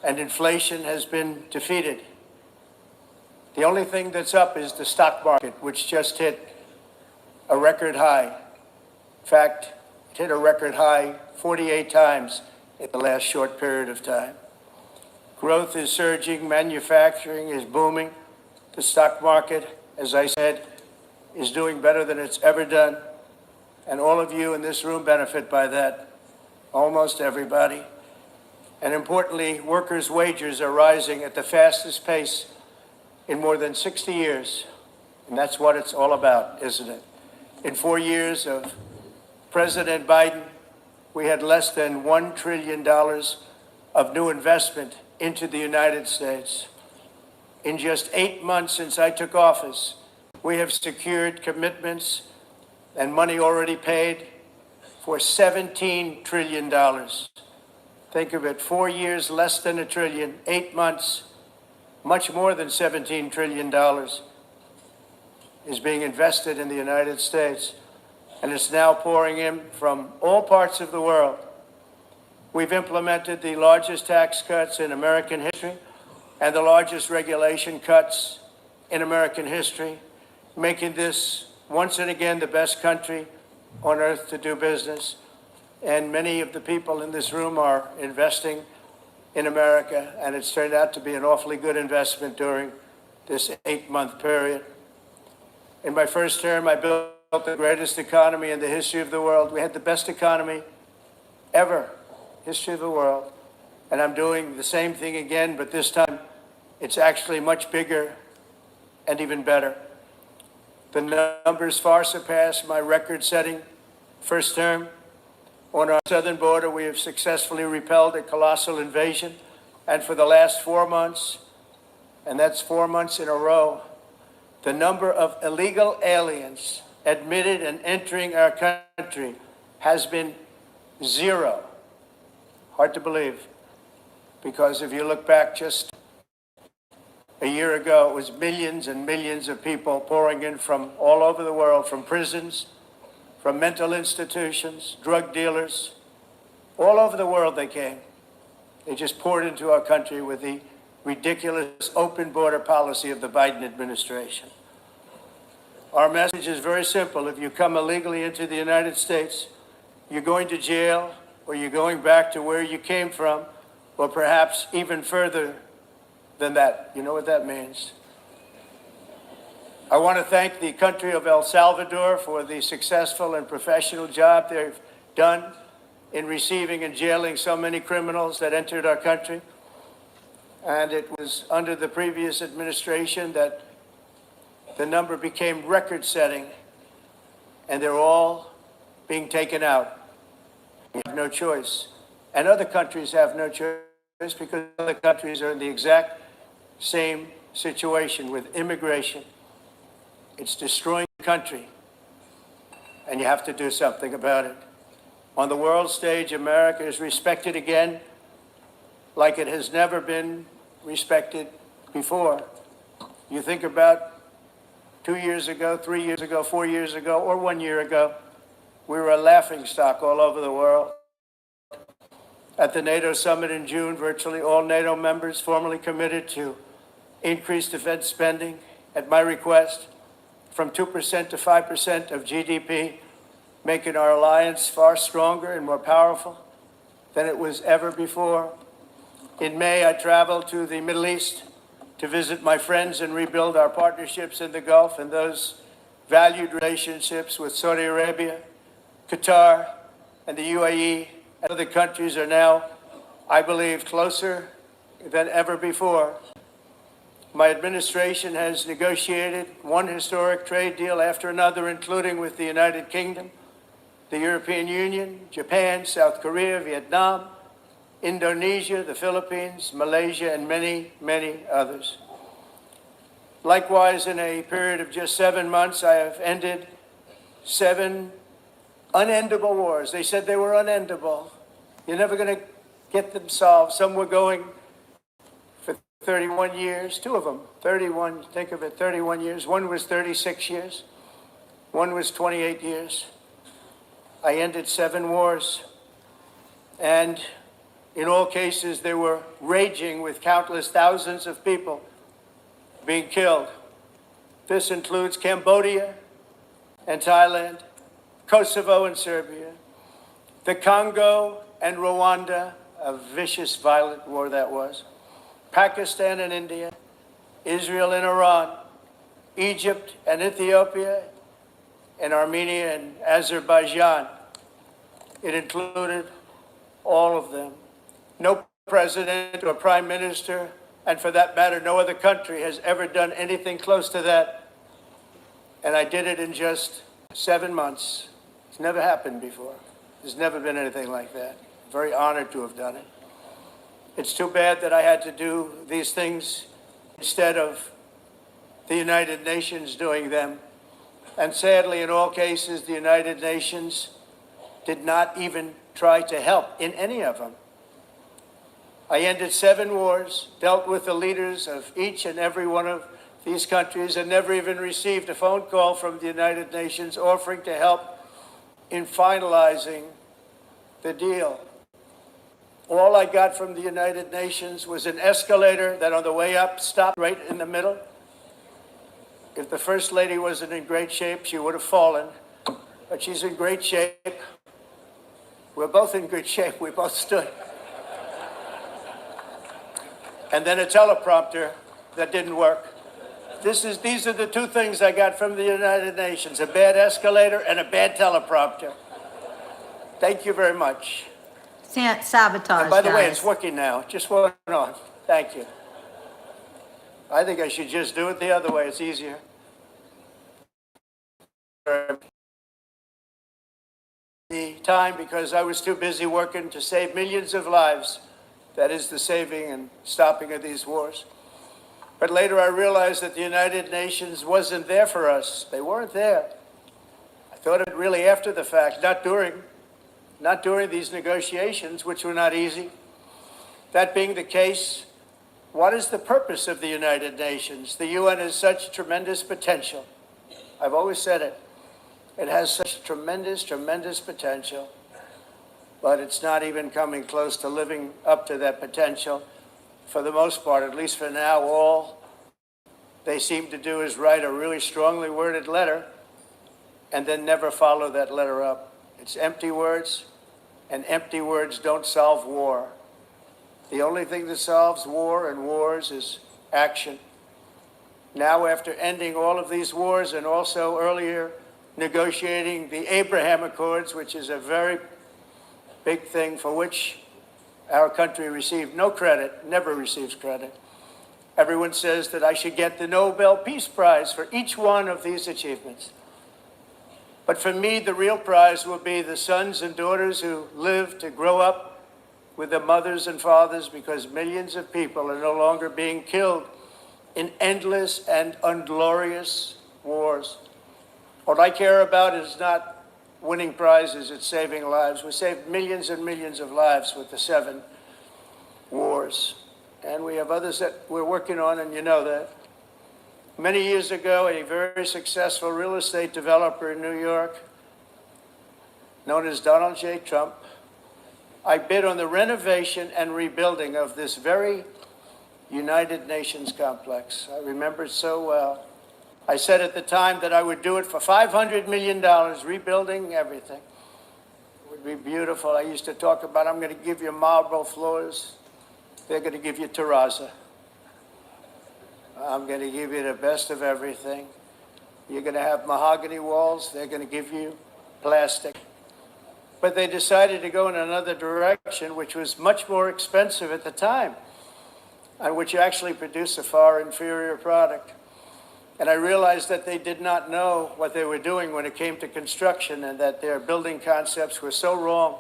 and inflation has been defeated. The only thing that's up is the stock market, which just hit a record high. In fact, it hit a record high 48 times in the last short period of time. Growth is surging, manufacturing is booming. The stock market, as I said, is doing better than it's ever done. And all of you in this room benefit by that, almost everybody. And importantly, workers' wages are rising at the fastest pace in more than 60 years. And that's what it's all about, isn't it? In 4 years of President Biden, we had less than $1 trillion of new investment into the United States. In just 8 months since I took office, we have secured commitments and money already paid for $17 trillion. Think of it, 4 years, less than $1 trillion, 8 months, much more than $17 trillion is being invested in the United States, and it's now pouring in from all parts of the world. We've implemented the largest tax cuts in American history and the largest regulation cuts in American history, making this once and again the best country on earth to do business. And many of the people in this room are investing in America, and it's turned out to be an awfully good investment during this 8-month period. In my first term, I built the greatest economy in the history of the world. We had the best economy ever, history of the world. And I'm doing the same thing again, but this time it's actually much bigger and even better. The numbers far surpass my record-setting first term. On our southern border, we have successfully repelled a colossal invasion. And for the last 4 months, and that's 4 months in a row, the number of illegal aliens admitted and entering our country has been 0. Hard to believe, because if you look back just a year ago, it was millions and millions of people pouring in from all over the world, from prisons, from mental institutions, drug dealers. All over the world they came. They just poured into our country with the ridiculous open border policy of the Biden administration. Our message is very simple. If you come illegally into the United States, you're going to jail, or you're going back to where you came from, or perhaps even further than that. You know what that means. I want to thank the country of El Salvador for the successful and professional job they've done in receiving and jailing so many criminals that entered our country. And it was under the previous administration that the number became record-setting, and they're all being taken out. We have no choice. And other countries have no choice because other countries are in the exact same situation with immigration. It's destroying the country, and you have to do something about it. On the world stage, America is respected again like it has never been respected before. You think about 2 years ago, 3 years ago, 4 years ago, or 1 year ago, we were a laughingstock all over the world. At the NATO summit in June, virtually all NATO members formally committed to increase defense spending at my request from 2% to 5% of GDP, making our alliance far stronger and more powerful than it was ever before. In May, I traveled to the Middle East to visit my friends and rebuild our partnerships in the Gulf and those valued relationships with Saudi Arabia, Qatar, and the UAE. And other countries are now, I believe, closer than ever before. My administration has negotiated one historic trade deal after another, including with the United Kingdom, the European Union, Japan, South Korea, Vietnam, Indonesia, the Philippines, Malaysia, and many, many others. Likewise, in a period of just 7 months, I have ended 7 unendable wars. They said they were unendable. You're never going to get them solved. Some were going for 31 years, 2 of them, 31, think of it, 31 years. One was 36 years. One was 28 years. I ended 7 wars. And in all cases, they were raging with countless thousands of people being killed. This includes Cambodia and Thailand, Kosovo and Serbia, the Congo and Rwanda, a vicious, violent war that was, Pakistan and India, Israel and Iran, Egypt and Ethiopia, and Armenia and Azerbaijan. It included all of them. No president or prime minister, and for that matter, no other country has ever done anything close to that. And I did it in just 7 months. It's never happened before. There's never been anything like that. Very honored to have done it. It's too bad that I had to do these things instead of the United Nations doing them. And sadly, in all cases, the United Nations did not even try to help in any of them. I ended 7 wars, dealt with the leaders of each and every one of these countries, and never even received a phone call from the United Nations offering to help in finalizing the deal. All I got from the United Nations was an escalator that on the way up stopped right in the middle. If the First Lady wasn't in great shape, she would have fallen, but she's in great shape. We're both in good shape. We both stood. And then a teleprompter that didn't work. These are the 2 things I got from the United Nations, a bad escalator and a bad teleprompter. Thank you very much. Sabotage, And by the way, guys. it's working now. Just went on. Thank you. I think I should just do it the other way. It's easier. The time because I was too busy working to save millions of lives. That is the saving and stopping of these wars. But later I realized that the United Nations wasn't there for us. They weren't there. I thought of it really after the fact, not during these negotiations, which were not easy. That being the case, what is the purpose of the United Nations? The UN has such tremendous potential. I've always said it. It has such tremendous, tremendous potential. But it's not even coming close to living up to that potential. For the most part, at least for now, all they seem to do is write a really strongly worded letter and then never follow that letter up. It's empty words, and empty words don't solve war. The only thing that solves war and wars is action. Now, after ending all of these wars and also earlier negotiating the Abraham Accords, which is a very big thing for which our country received no credit, never receives credit. Everyone says that I should get the Nobel Peace Prize for each one of these achievements. But for me, the real prize will be the sons and daughters who live to grow up with their mothers and fathers, because millions of people are no longer being killed in endless and unglorious wars. What I care about is not winning prizes, it's saving lives. We saved millions and millions of lives with the 7 wars. And we have others that we're working on, and you know that. Many years ago, a very successful real estate developer in New York, known as Donald J. Trump, I bid on the renovation and rebuilding of this very United Nations complex. I remember it so well. I said at the time that I would do it for $500 million, rebuilding everything. It would be beautiful. I used to talk about, I'm going to give you marble floors. They're going to give you terrazzo. I'm going to give you the best of everything. You're going to have mahogany walls. They're going to give you plastic. But they decided to go in another direction, which was much more expensive at the time, and which actually produced a far inferior product. And I realized that they did not know what they were doing when it came to construction, and that their building concepts were so wrong,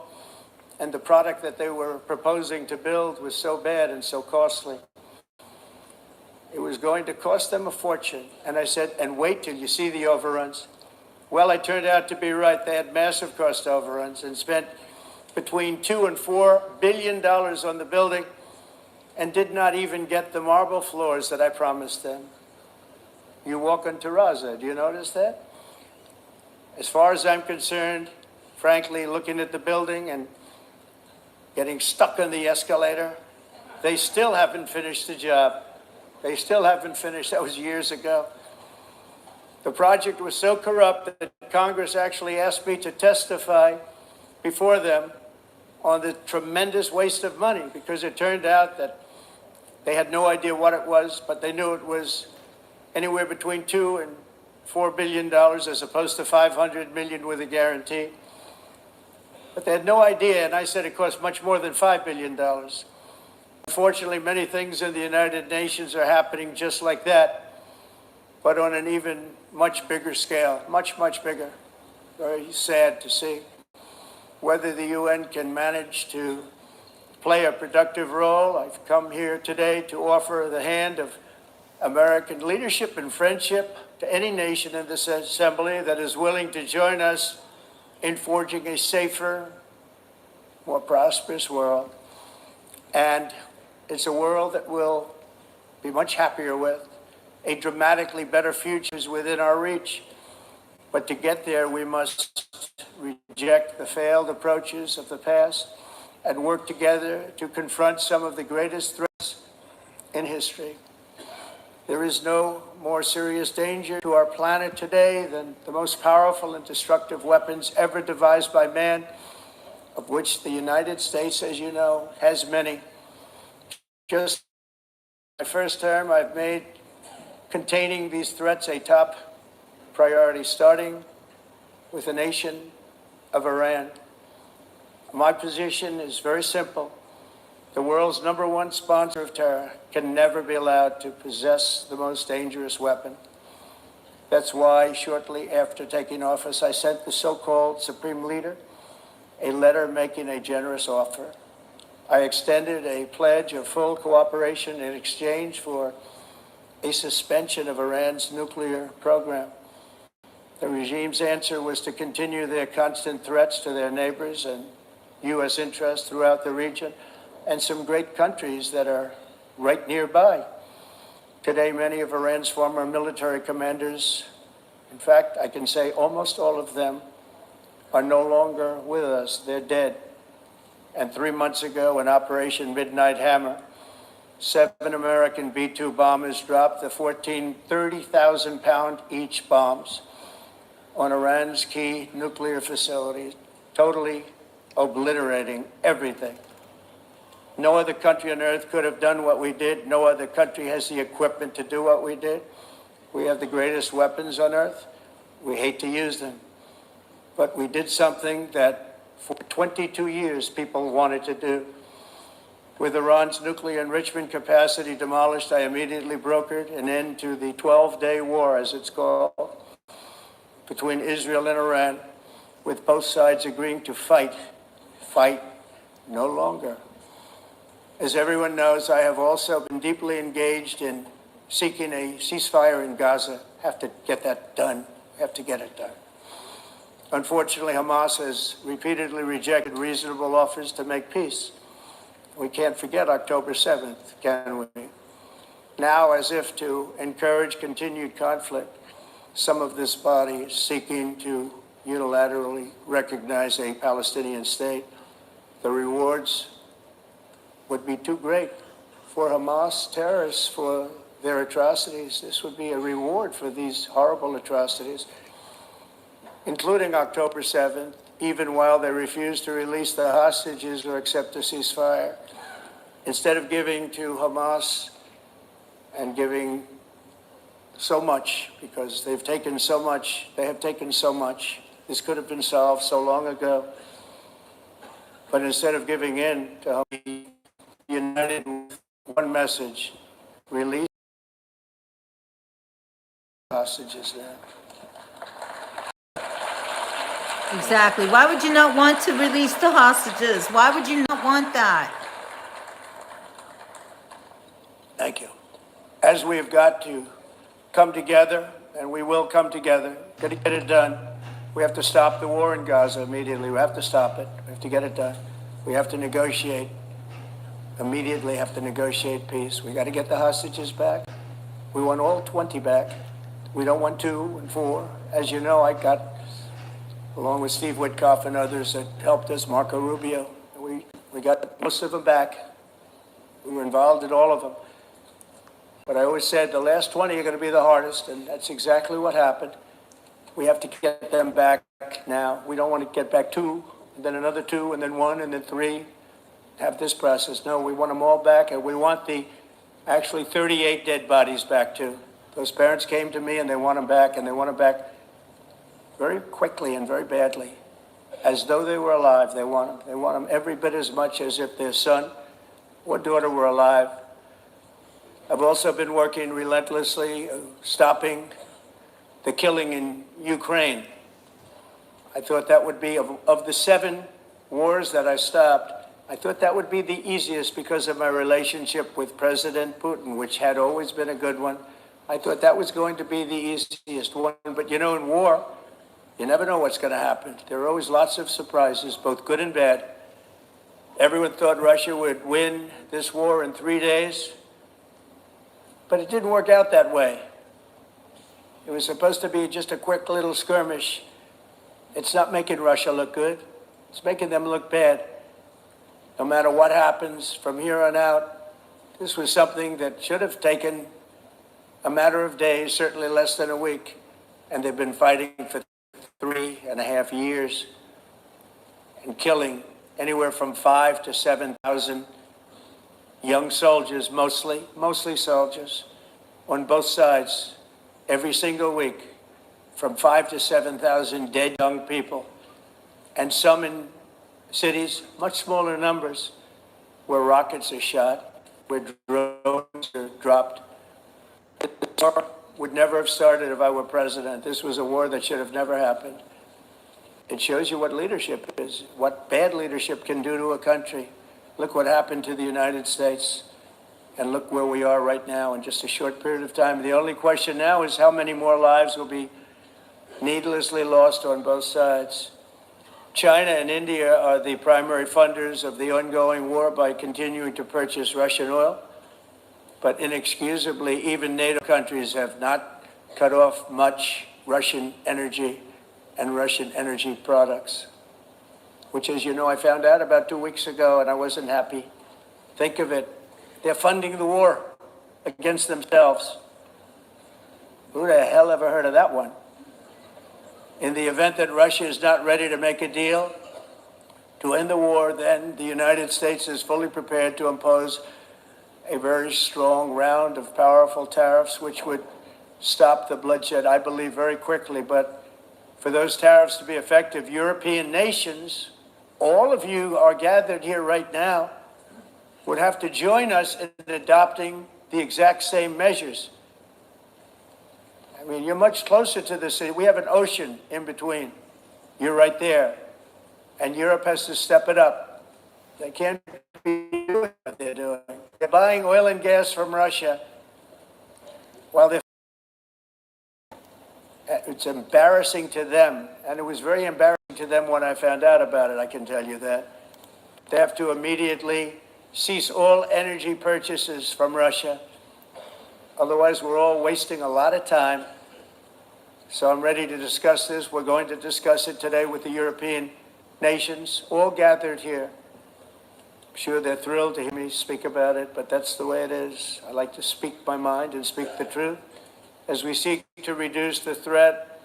and the product that they were proposing to build was so bad and so costly. It was going to cost them a fortune. And I said, and wait till you see the overruns. Well, I turned out to be right. They had massive cost overruns and spent between $2 and $4 billion on the building, and did not even get the marble floors that I promised them. You walk on terrazzo. Do you notice that? As far as I'm concerned, frankly, looking at the building and getting stuck on the escalator, they still haven't finished the job. They still haven't finished. That was years ago. The project was so corrupt that Congress actually asked me to testify before them on the tremendous waste of money, because it turned out that they had no idea what it was, but they knew it was anywhere between $2 and $4 billion, as opposed to $500 million with a guarantee. But they had no idea, and I said it cost much more than $5 billion. Unfortunately, many things in the United Nations are happening just like that, but on an even much bigger scale, much, much bigger. Very sad to see. Whether the UN can manage to play a productive role, I've come here today to offer the hand of American leadership and friendship to any nation in this assembly that is willing to join us in forging a safer, more prosperous world. And it's a world that we'll be much happier with. A dramatically better future is within our reach. But to get there, we must reject the failed approaches of the past and work together to confront some of the greatest threats in history. There is no more serious danger to our planet today than the most powerful and destructive weapons ever devised by man, of which the United States, as you know, has many. Just my first term, I've made containing these threats a top priority, starting with the nation of Iran. My position is very simple. The world's #1 sponsor of terror can never be allowed to possess the most dangerous weapon. That's why shortly after taking office, I sent the so-called Supreme Leader a letter making a generous offer. I extended a pledge of full cooperation in exchange for a suspension of Iran's nuclear program. The regime's answer was to continue their constant threats to their neighbors and U.S. interests throughout the region, and some great countries that are right nearby. Today, many of Iran's former military commanders, in fact, I can say almost all of them, are no longer with us. They're dead. And 3 months ago, in Operation Midnight Hammer, 7 American B-2 bombers dropped the 14 30,000-pound each bombs on Iran's key nuclear facilities, totally obliterating everything. No other country on earth could have done what we did. No other country has the equipment to do what we did. We have the greatest weapons on earth. We hate to use them. But we did something that for 22 years people wanted to do. With Iran's nuclear enrichment capacity demolished, I immediately brokered an end to the 12-day war, as it's called, between Israel and Iran, with both sides agreeing to fight no longer. As everyone knows, I have also been deeply engaged in seeking a ceasefire in Gaza. Have to get that done. Have to get it done. Unfortunately, Hamas has repeatedly rejected reasonable offers to make peace. We can't forget October 7th, can we? Now, as if to encourage continued conflict, some of this body is seeking to unilaterally recognize a Palestinian state. The rewards would be too great for Hamas terrorists for their atrocities. This would be a reward for these horrible atrocities, including October 7th, even while they refuse to release the hostages or accept a ceasefire. Instead of giving to Hamas and giving so much, because they've taken so much, they have taken so much. This could have been solved so long ago. But instead of giving in to Hamas, united with one message: release hostages now. Exactly. Why would you not want to release the hostages? Why would you not want that? Thank you. As we have got to come together, and we will come together, got to get it done. We have to stop the war in Gaza immediately. We have to stop it. We have to get it done. We have to negotiate. Immediately have to negotiate peace. We got to get the hostages back. We want all 20 back. We don't want 2 and 4. As you know, I got, along with Steve Witkoff and others that helped us, Marco Rubio, we got most of them back. We were involved in all of them. But I always said the last 20 are going to be the hardest, and that's exactly what happened. We have to get them back now. We don't want to get back 2, and then another 2, and then 1, and then 3. Have this process. No, we want them all back, and we want the actually 38 dead bodies back too. Those parents came to me, and they want them back, and they want them back very quickly and very badly, as though they were alive. They want them. They want them every bit as much as if their son or daughter were alive. I've also been working relentlessly, stopping the killing in Ukraine. I thought that would be, of the 7 wars that I stopped, I thought that would be the easiest because of my relationship with President Putin, which had always been a good one. I thought that was going to be the easiest one. But you know, in war, you never know what's going to happen. There are always lots of surprises, both good and bad. Everyone thought Russia would win this war in 3 days. But it didn't work out that way. It was supposed to be just a quick little skirmish. It's not making Russia look good. It's making them look bad. No matter what happens from here on out, this was something that should have taken a matter of days, certainly less than a week. And they've been fighting for 3.5 years and killing anywhere from 5,000 to 7,000 young soldiers, mostly soldiers, on both sides, every single week, from 5,000 to 7,000 dead young people, and some in cities, much smaller numbers, where rockets are shot, where drones are dropped. The war would never have started if I were president. This was a war that should have never happened. It shows you what leadership is, what bad leadership can do to a country. Look what happened to the United States, and look where we are right now in just a short period of time. The only question now is how many more lives will be needlessly lost on both sides. China and India are the primary funders of the ongoing war by continuing to purchase Russian oil. But inexcusably, even NATO countries have not cut off much Russian energy and Russian energy products, which, as you know, I found out about 2 weeks ago, and I wasn't happy. Think of it. They're funding the war against themselves. Who the hell ever heard of that one? In the event that Russia is not ready to make a deal to end the war, then the United States is fully prepared to impose a very strong round of powerful tariffs, which would stop the bloodshed, I believe, very quickly. But for those tariffs to be effective, European nations, all of you are gathered here right now, would have to join us in adopting the exact same measures. I mean, you're much closer to the city. We have an ocean in between. You're right there. And Europe has to step it up. They can't be doing what they're doing. They're buying oil and gas from Russia while they're... It's embarrassing to them, and it was very embarrassing to them when I found out about it, I can tell you that. They have to immediately cease all energy purchases from Russia. Otherwise, we're all wasting a lot of time. So I'm ready to discuss this. We're going to discuss it today with the European nations, all gathered here. I'm sure they're thrilled to hear me speak about it, but that's the way it is. I like to speak my mind and speak the truth. As we seek to reduce the threat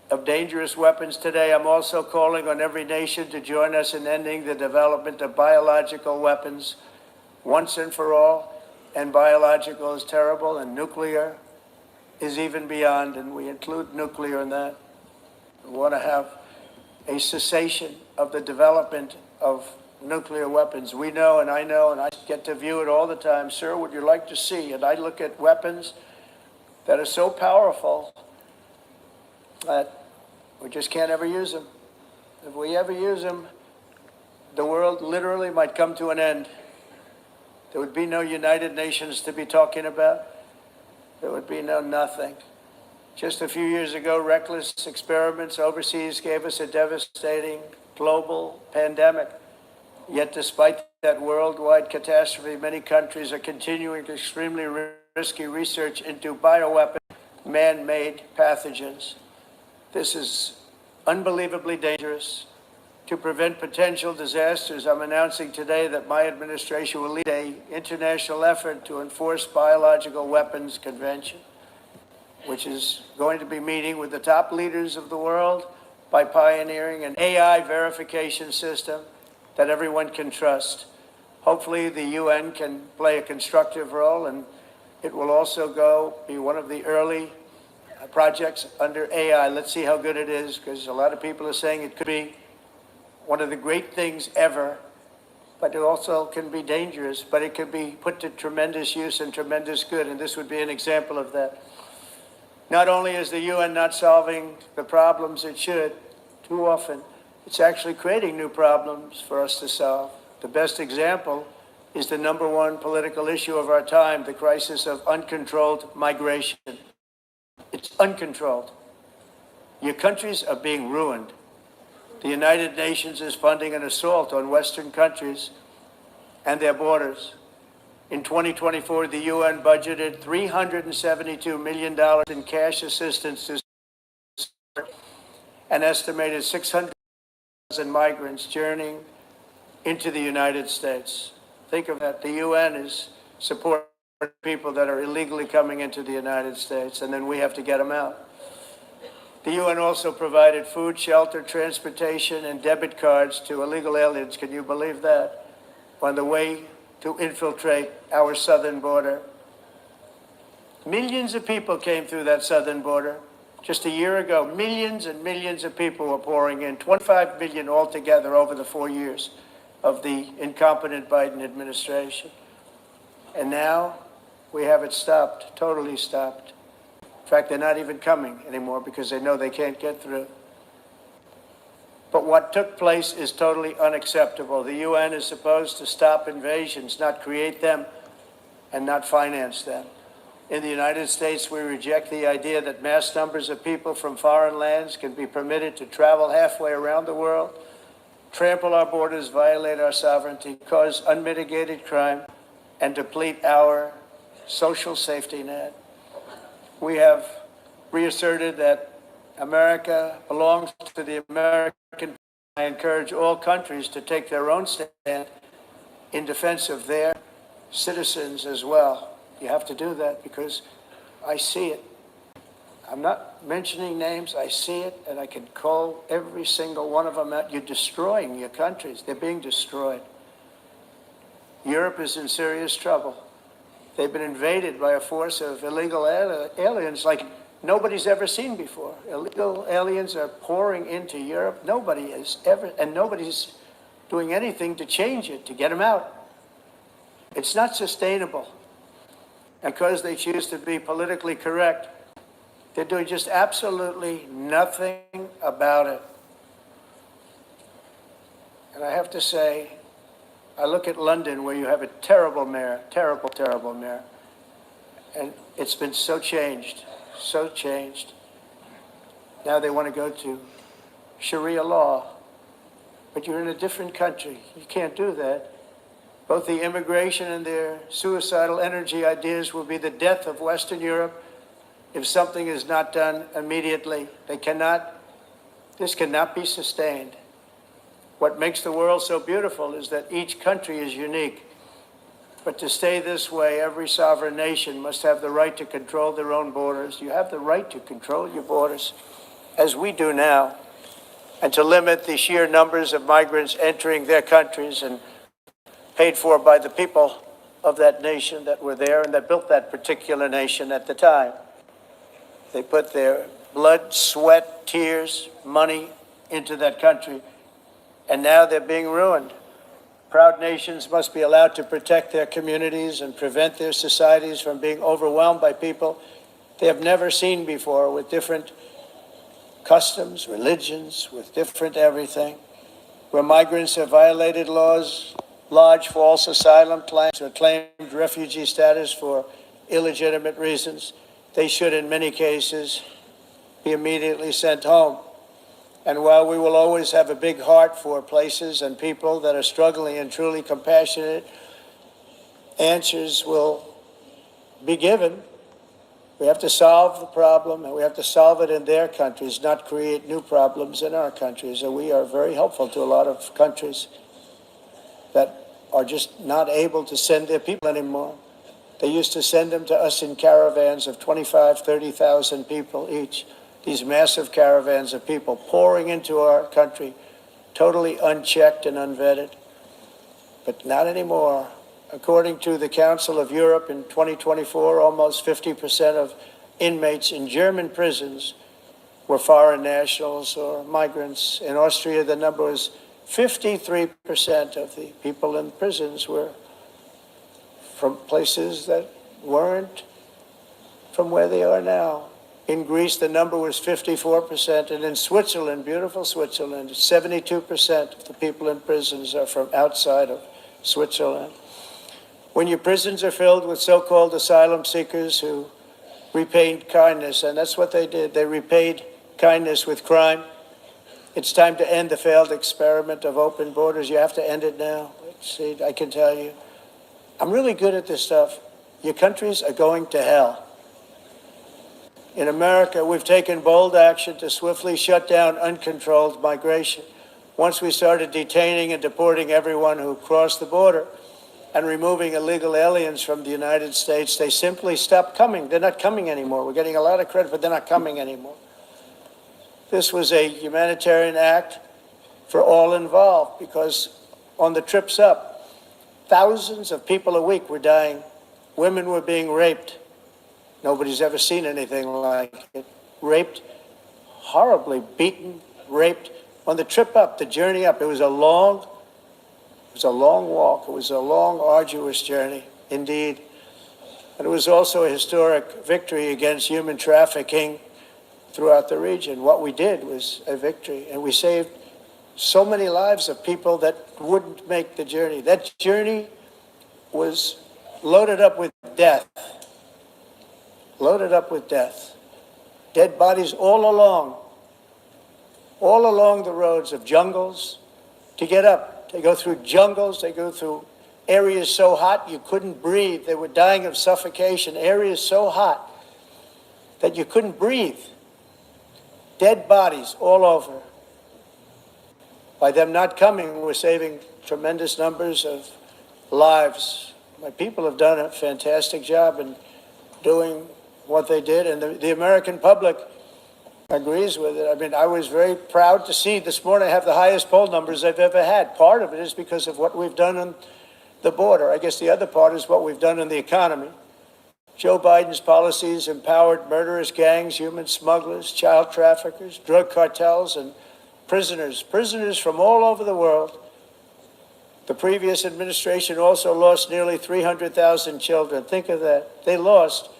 of dangerous weapons today, I'm also calling on every nation to join us in ending the development of biological weapons once and for all. And biological is terrible, and nuclear is even beyond, and we include nuclear in that. We want to have a cessation of the development of nuclear weapons. We know, and I get to view it all the time. Sir, would you like to see? And I look at weapons that are so powerful that we just can't ever use them. If we ever use them, the world literally might come to an end. There would be no United Nations to be talking about. There would be no nothing. Just a few years ago, reckless experiments overseas gave us a devastating global pandemic. Yet despite that worldwide catastrophe, many countries are continuing extremely risky research into bioweapon man-made pathogens. This is unbelievably dangerous. To prevent potential disasters, I'm announcing today that my administration will lead an international effort to enforce biological weapons convention, which is going to be meeting with the top leaders of the world by pioneering an AI verification system that everyone can trust. Hopefully the UN can play a constructive role, and it will also be one of the early projects under AI. Let's see how good it is, because a lot of people are saying it could be one of the great things ever, but it also can be dangerous, but it can be put to tremendous use and tremendous good, and this would be an example of that. Not only is the UN not solving the problems it should, too often, it's actually creating new problems for us to solve. The best example is the number one political issue of our time, the crisis of uncontrolled migration. It's uncontrolled. Your countries are being ruined. The United Nations is funding an assault on Western countries and their borders. In 2024, the UN budgeted $372 million in cash assistance to an estimated 600,000 migrants journeying into the United States. Think of that. The UN is supporting people that are illegally coming into the United States, and then we have to get them out. The UN also provided food, shelter, transportation, and debit cards to illegal aliens. Can you believe that? On the way to infiltrate our southern border. Millions of people came through that southern border. Just a year ago, millions and millions of people were pouring in, 25 million altogether over the 4 years of the incompetent Biden administration. And now we have it stopped, totally stopped. In fact, they're not even coming anymore because they know they can't get through. But what took place is totally unacceptable. The UN is supposed to stop invasions, not create them and not finance them. In the United States, we reject the idea that mass numbers of people from foreign lands can be permitted to travel halfway around the world, trample our borders, violate our sovereignty, cause unmitigated crime, and deplete our social safety net. We have reasserted that America belongs to the American people. I encourage all countries to take their own stand in defense of their citizens as well. You have to do that because I see it. I'm not mentioning names. I see it, and I can call every single one of them out. You're destroying your countries. They're being destroyed. Europe is in serious trouble. They've been invaded by a force of illegal aliens like nobody's ever seen before. Illegal aliens are pouring into Europe. Nobody has ever, and nobody's doing anything to change it, to get them out. It's not sustainable. Because they choose to be politically correct, they're doing just absolutely nothing about it. And I have to say, I look at London where you have a terrible mayor, terrible, terrible mayor. And it's been so changed, so changed. Now they want to go to Sharia law. But you're in a different country. You can't do that. Both the immigration and their suicidal energy ideas will be the death of Western Europe if something is not done immediately. This cannot be sustained. What makes the world so beautiful is that each country is unique. But to stay this way, every sovereign nation must have the right to control their own borders. You have the right to control your borders, as we do now, and to limit the sheer numbers of migrants entering their countries and paid for by the people of that nation that were there and that built that particular nation at the time. They put their blood, sweat, tears, money into that country, and now they're being ruined. Proud nations must be allowed to protect their communities and prevent their societies from being overwhelmed by people they have never seen before, with different customs, religions, with different everything. Where migrants have violated laws, lodged false asylum claims, or claimed refugee status for illegitimate reasons, they should, in many cases, be immediately sent home. And while we will always have a big heart for places and people that are struggling and truly compassionate, answers will be given. We have to solve the problem, and we have to solve it in their countries, not create new problems in our countries. And we are very helpful to a lot of countries that are just not able to send their people anymore. They used to send them to us in caravans of 25, 30,000 people each. These massive caravans of people pouring into our country, totally unchecked and unvetted. But not anymore. According to the Council of Europe in 2024, almost 50% of inmates in German prisons were foreign nationals or migrants. In Austria, the number was 53% of the people in prisons were from places that weren't from where they are now. In Greece, the number was 54%, and in Switzerland, beautiful Switzerland, 72% of the people in prisons are from outside of Switzerland. When your prisons are filled with so-called asylum seekers who repaid kindness, and that's what they did, they repaid kindness with crime. It's time to end the failed experiment of open borders. You have to end it now. See, I can tell you. I'm really good at this stuff. Your countries are going to hell. In America, we've taken bold action to swiftly shut down uncontrolled migration. Once we started detaining and deporting everyone who crossed the border and removing illegal aliens from the United States, they simply stopped coming. They're not coming anymore. We're getting a lot of credit, but they're not coming anymore. This was a humanitarian act for all involved, because on the trips up, thousands of people a week were dying. Women were being raped. Nobody's ever seen anything like it. Raped, horribly beaten, raped. On the trip up, the journey up, it was a long walk. It was a long, arduous journey, indeed. And it was also a historic victory against human trafficking throughout the region. What we did was a victory, and we saved so many lives of people that wouldn't make the journey. That journey was loaded up with death. Loaded up with death. Dead bodies all along the roads of jungles to get up. They go through jungles, they go through areas so hot you couldn't breathe. They were dying of suffocation, areas so hot that you couldn't breathe. Dead bodies all over. By them not coming, we're saving tremendous numbers of lives. My people have done a fantastic job in doing what they did, and the American public agrees with it. I mean, I was very proud to see this morning I have the highest poll numbers I've ever had. Part of it is because of what we've done on the border. I guess the other part is what we've done in the economy. Joe Biden's policies empowered murderous gangs, human smugglers, child traffickers, drug cartels, and prisoners from all over the world The previous administration also lost nearly 300,000 children. Think of that. They lost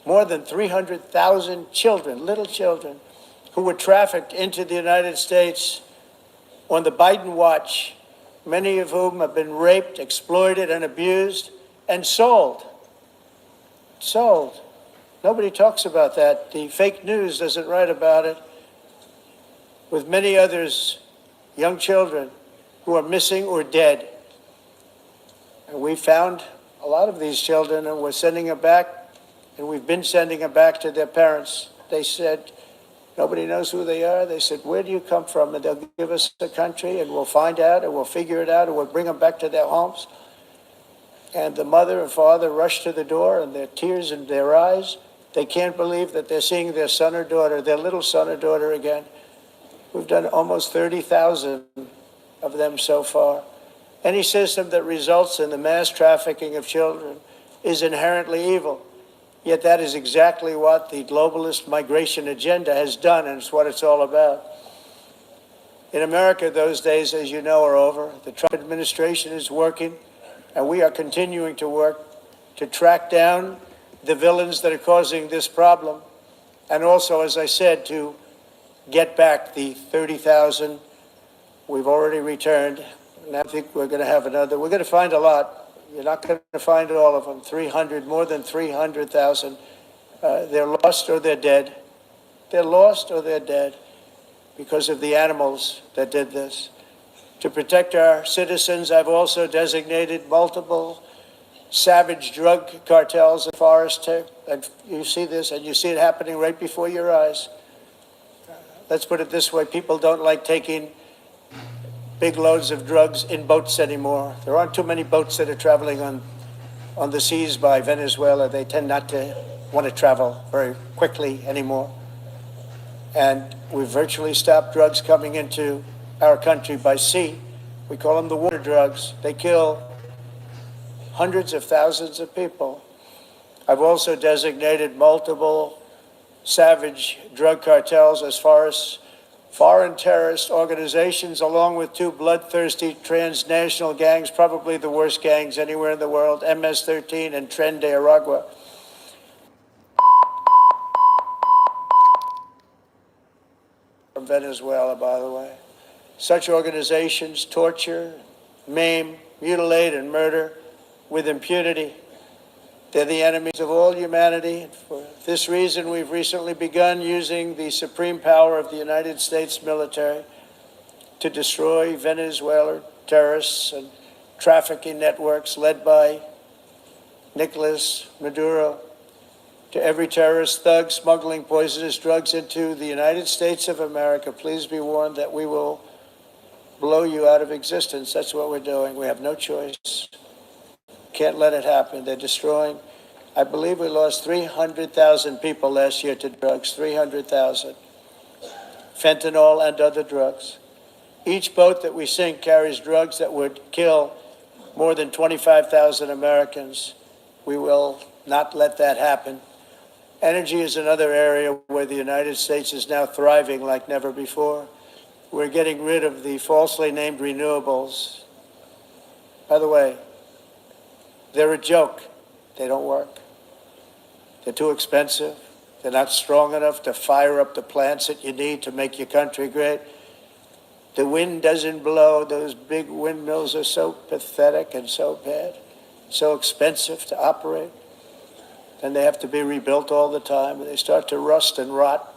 more than 300,000 children, little children, who were trafficked into the United States on the Biden watch, many of whom have been raped, exploited, and abused, and sold. Sold. Nobody talks about that. The fake news doesn't write about it. With many others, young children who are missing or dead. And we found a lot of these children and we're sending them back, and we've been sending them back to their parents. They said, nobody knows who they are. They said, where do you come from? And they'll give us a country and we'll find out and we'll figure it out and we'll bring them back to their homes. And the mother and father rush to the door and their tears in their eyes. They can't believe that they're seeing their son or daughter, their little son or daughter again. We've done almost 30,000 of them so far. Any system that results in the mass trafficking of children is inherently evil. Yet that is exactly what the globalist migration agenda has done, and it's what it's all about. In America, those days, as you know, are over. The Trump administration is working, and we are continuing to work to track down the villains that are causing this problem, and also, as I said, to get back the 30,000 we've already returned. And I think we're going to have another. We're going to find a lot. You're not going to find all of them. 300, more than 300,000. They're lost or they're dead. They're lost or they're dead because of the animals that did this. To protect our citizens, I've also designated multiple savage drug cartels in forest. And you see this, and you see it happening right before your eyes. Let's put it this way, people don't like taking big loads of drugs in boats anymore. There aren't too many boats that are traveling on the seas by Venezuela. They tend not to want to travel very quickly anymore. And we've virtually stopped drugs coming into our country by sea. We call them the water drugs. They kill hundreds of thousands of people. I've also designated multiple savage drug cartels as far as foreign terrorist organizations, along with two bloodthirsty transnational gangs, probably the worst gangs anywhere in the world, MS-13 and Tren de Aragua. From Venezuela, by the way. Such organizations torture, maim, mutilate, and murder with impunity. They're the enemies of all humanity. For this reason, we've recently begun using the supreme power of the United States military to destroy Venezuelan terrorists and trafficking networks led by Nicolas Maduro. To every terrorist thug smuggling poisonous drugs into the United States of America, please be warned that we will blow you out of existence. That's what we're doing. We have no choice. Can't let it happen. They're destroying. I believe we lost 300,000 people last year to drugs, 300,000. Fentanyl and other drugs. Each boat that we sink carries drugs that would kill more than 25,000 Americans. We will not let that happen. Energy is another area where the United States is now thriving like never before. We're getting rid of the falsely named renewables. By the way, they're a joke. They don't work. They're too expensive. They're not strong enough to fire up the plants that you need to make your country great. The wind doesn't blow. Those big windmills are so pathetic and so bad, so expensive to operate. And they have to be rebuilt all the time, and they start to rust and rot.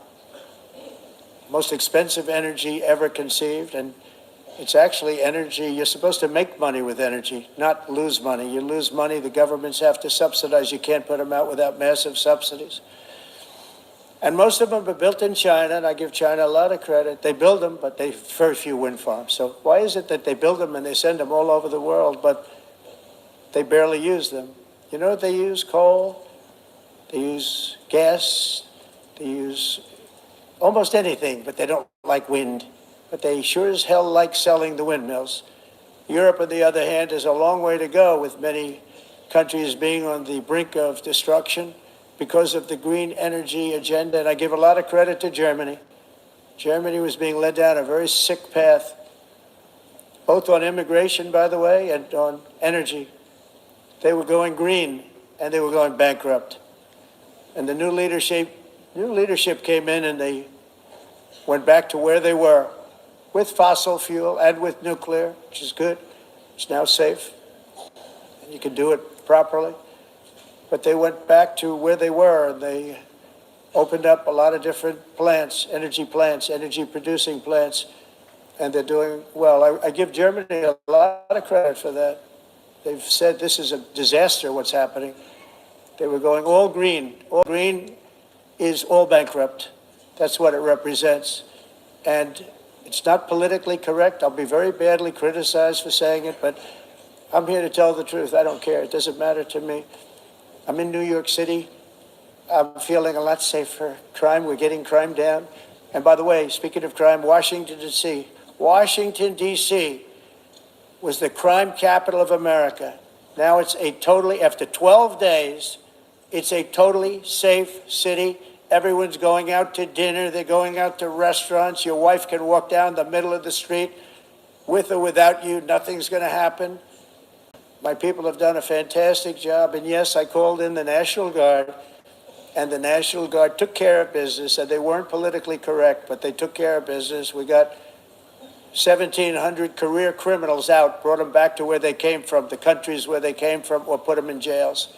Most expensive energy ever conceived, and it's actually energy. You're supposed to make money with energy, not lose money. You lose money, the governments have to subsidize. You can't put them out without massive subsidies. And most of them are built in China, and I give China a lot of credit. They build them, but they very few wind farms. So why is it that they build them and they send them all over the world, but they barely use them? You know what they use? Coal. They use gas. They use almost anything, but they don't like wind. But they sure as hell like selling the windmills. Europe, on the other hand, has a long way to go, with many countries being on the brink of destruction because of the green energy agenda. And I give a lot of credit to Germany. Germany was being led down a very sick path both on immigration, by the way, and on energy. They were going green, and they were going bankrupt. And the new leadership came in, and they went back to where they were, with fossil fuel and with nuclear, which is good. It's now safe, and you can do it properly. But they went back to where they were, and they opened up a lot of different plants, energy producing plants, and they're doing well. I give Germany a lot of credit for that. They've said this is a disaster, what's happening. They were going all green. All green is all bankrupt. That's what it represents. And it's not politically correct. I'll be very badly criticized for saying it, but I'm here to tell the truth. I don't care. It doesn't matter to me. I'm in New York City. I'm feeling a lot safer. Crime, we're getting crime down. And by the way, speaking of crime, Washington, D.C. Washington, D.C. was the crime capital of America. Now it's after 12 days, it's a totally safe city. Everyone's going out to dinner. They're going out to restaurants. Your wife can walk down the middle of the street with or without you. Nothing's going to happen. My people have done a fantastic job. And yes, I called in the National Guard, and the National Guard took care of business, and they weren't politically correct, but they took care of business. We got 1,700 career criminals out, brought them back to where they came from, the countries where they came from, or put them in jails.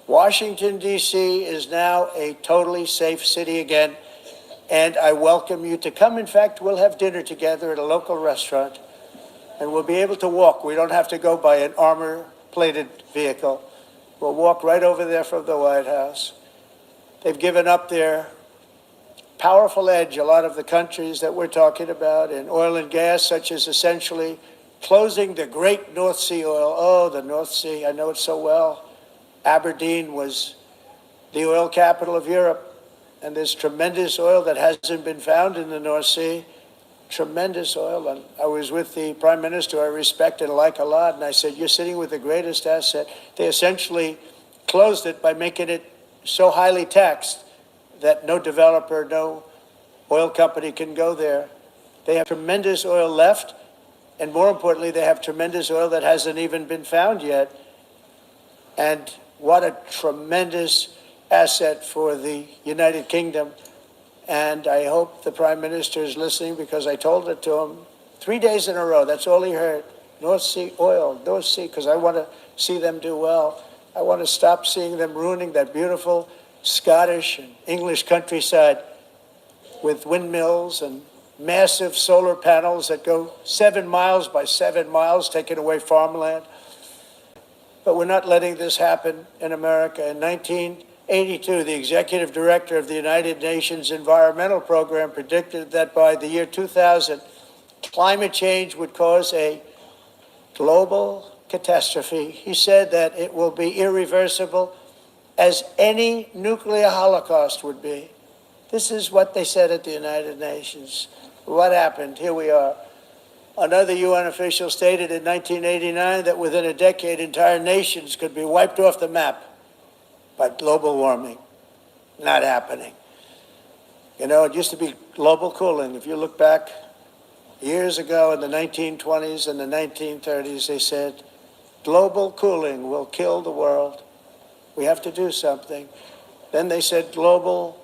Washington, D.C. is now a totally safe city again, and I welcome you to come. In fact, we'll have dinner together at a local restaurant, and we'll be able to walk. We don't have to go by an armor-plated vehicle. We'll walk right over there from the White House. They've given up their powerful edge, a lot of the countries that we're talking about, in oil and gas, such as essentially closing the great North Sea oil. Oh, the North Sea, I know it so well. Aberdeen was the oil capital of Europe, and there's tremendous oil that hasn't been found in the North Sea. Tremendous oil. And I was with the Prime Minister I respect and like a lot, and I said, you're sitting with the greatest asset. They essentially closed it by making it so highly taxed that no developer, no oil company can go there. They have tremendous oil left, and more importantly, they have tremendous oil that hasn't even been found yet. And what a tremendous asset for the United Kingdom. And I hope the Prime Minister is listening, because I told it to him 3 days in a row. That's all he heard. North Sea oil, North Sea, because I want to see them do well. I want to stop seeing them ruining that beautiful Scottish and English countryside with windmills and massive solar panels that go 7 miles by 7 miles, taking away farmland. But we're not letting this happen in America. In 1982, the executive director of the United Nations Environmental Program predicted that by the year 2000, climate change would cause a global catastrophe. He said that it will be irreversible, as any nuclear holocaust would be. This is what they said at the United Nations. What happened? Here we are. Another UN official stated in 1989 that within a decade, entire nations could be wiped off the map by global warming. Not happening. You know, it used to be global cooling. If you look back years ago in the 1920s and the 1930s, they said, global cooling will kill the world. We have to do something. Then they said global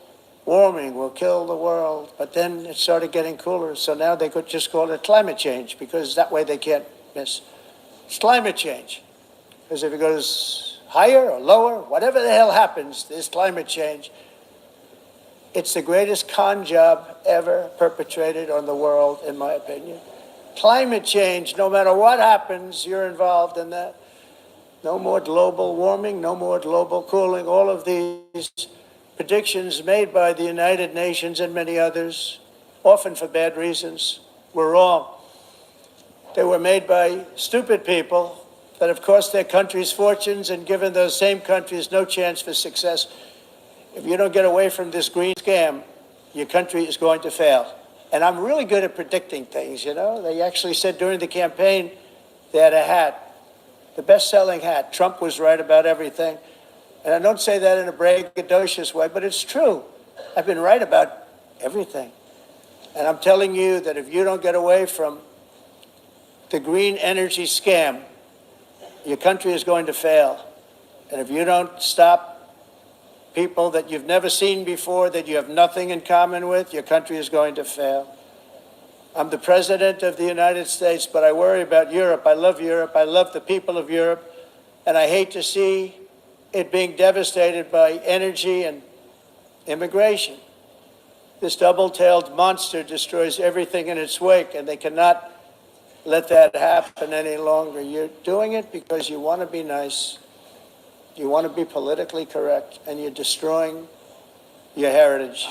warming will kill the world. But then it started getting cooler. So now they could just call it climate change, because that way they can't miss. It's climate change. Because if it goes higher or lower, whatever the hell happens, there's climate change. It's the greatest con job ever perpetrated on the world, in my opinion. Climate change, no matter what happens, you're involved in that. No more global warming, no more global cooling. All of these predictions made by the United Nations and many others, often for bad reasons, were wrong. They were made by stupid people that have cost their countries fortunes and given those same countries no chance for success. If you don't get away from this green scam, your country is going to fail. And I'm really good at predicting things, you know. They actually said during the campaign they had a hat, the best-selling hat. Trump was right about everything. And I don't say that in a braggadocious way, but it's true. I've been right about everything. And I'm telling you that if you don't get away from the green energy scam, your country is going to fail. And if you don't stop people that you've never seen before, that you have nothing in common with, your country is going to fail. I'm the President of the United States, but I worry about Europe. I love Europe. I love the people of Europe. And I hate to see it being devastated by energy and immigration. This double-tailed monster destroys everything in its wake, and they cannot let that happen any longer. You're doing it because you want to be nice. You want to be politically correct, and you're destroying your heritage.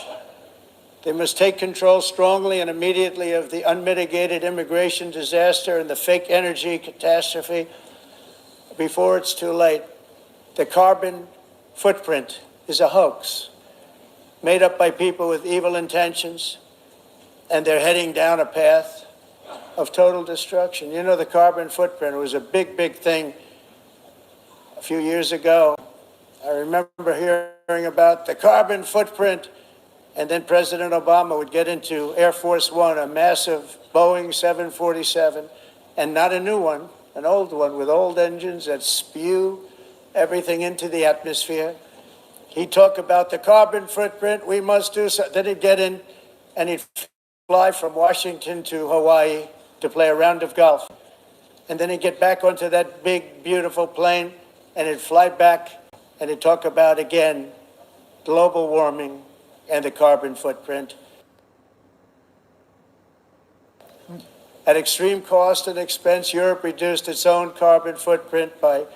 They must take control strongly and immediately of the unmitigated immigration disaster and the fake energy catastrophe before it's too late. The carbon footprint is a hoax made up by people with evil intentions, and they're heading down a path of total destruction. You know, the carbon footprint was a big, big thing a few years ago. I remember hearing about the carbon footprint, and then President Obama would get into Air Force One, a massive Boeing 747, and not a new one, an old one with old engines that spew everything into the atmosphere. He'd talk about the carbon footprint, we must do so. Then he'd get in and he'd fly from Washington to Hawaii to play a round of golf. And then he'd get back onto that big, beautiful plane and he'd fly back and he'd talk about, again, global warming and the carbon footprint. At extreme cost and expense, Europe reduced its own carbon footprint by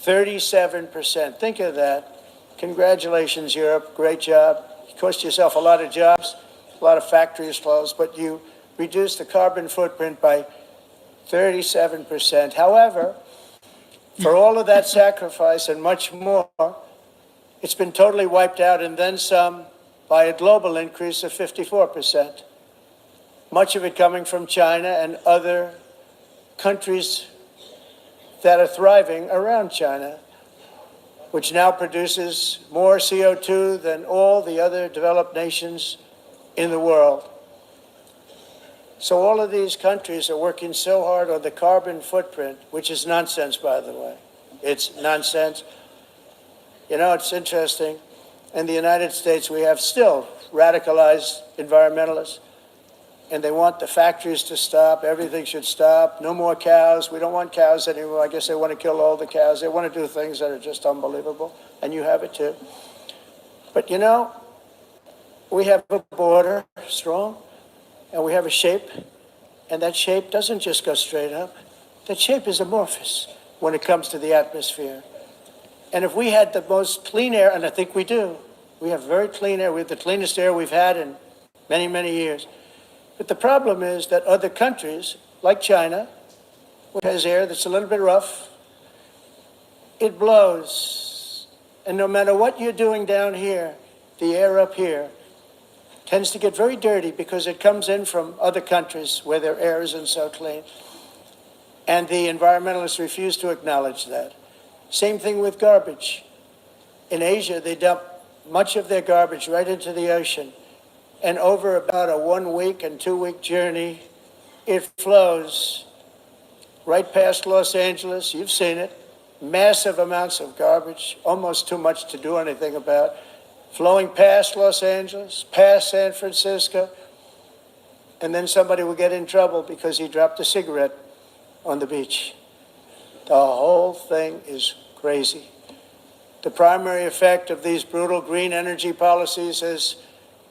37%. Think of that. Congratulations, Europe. Great job. You cost yourself a lot of jobs, a lot of factories closed, but you reduced the carbon footprint by 37%. However, for all of that sacrifice and much more, it's been totally wiped out and then some by a global increase of 54%. Much of it coming from China and other countries that are thriving around China, which now produces more CO2 than all the other developed nations in the world. So all of these countries are working so hard on the carbon footprint, which is nonsense, by the way. It's nonsense. You know, it's interesting. In the United States, we have still radicalized environmentalists, and they want the factories to stop. Everything should stop. No more cows. We don't want cows anymore. I guess they want to kill all the cows. They want to do things that are just unbelievable, and you have it too. But you know, we have a border, strong, and we have a shape, and that shape doesn't just go straight up. That shape is amorphous when it comes to the atmosphere. And if we had the most clean air, and I think we do, we have very clean air. We have the cleanest air we've had in many, many years. But the problem is that other countries, like China, which has air that's a little bit rough, it blows. And no matter what you're doing down here, the air up here tends to get very dirty because it comes in from other countries where their air isn't so clean. And the environmentalists refuse to acknowledge that. Same thing with garbage. In Asia, they dump much of their garbage right into the ocean. And over about a 1 week and 2 week journey, it flows right past Los Angeles. You've seen it. Massive amounts of garbage, almost too much to do anything about, flowing past Los Angeles, past San Francisco, and then somebody will get in trouble because he dropped a cigarette on the beach. The whole thing is crazy. The primary effect of these brutal green energy policies has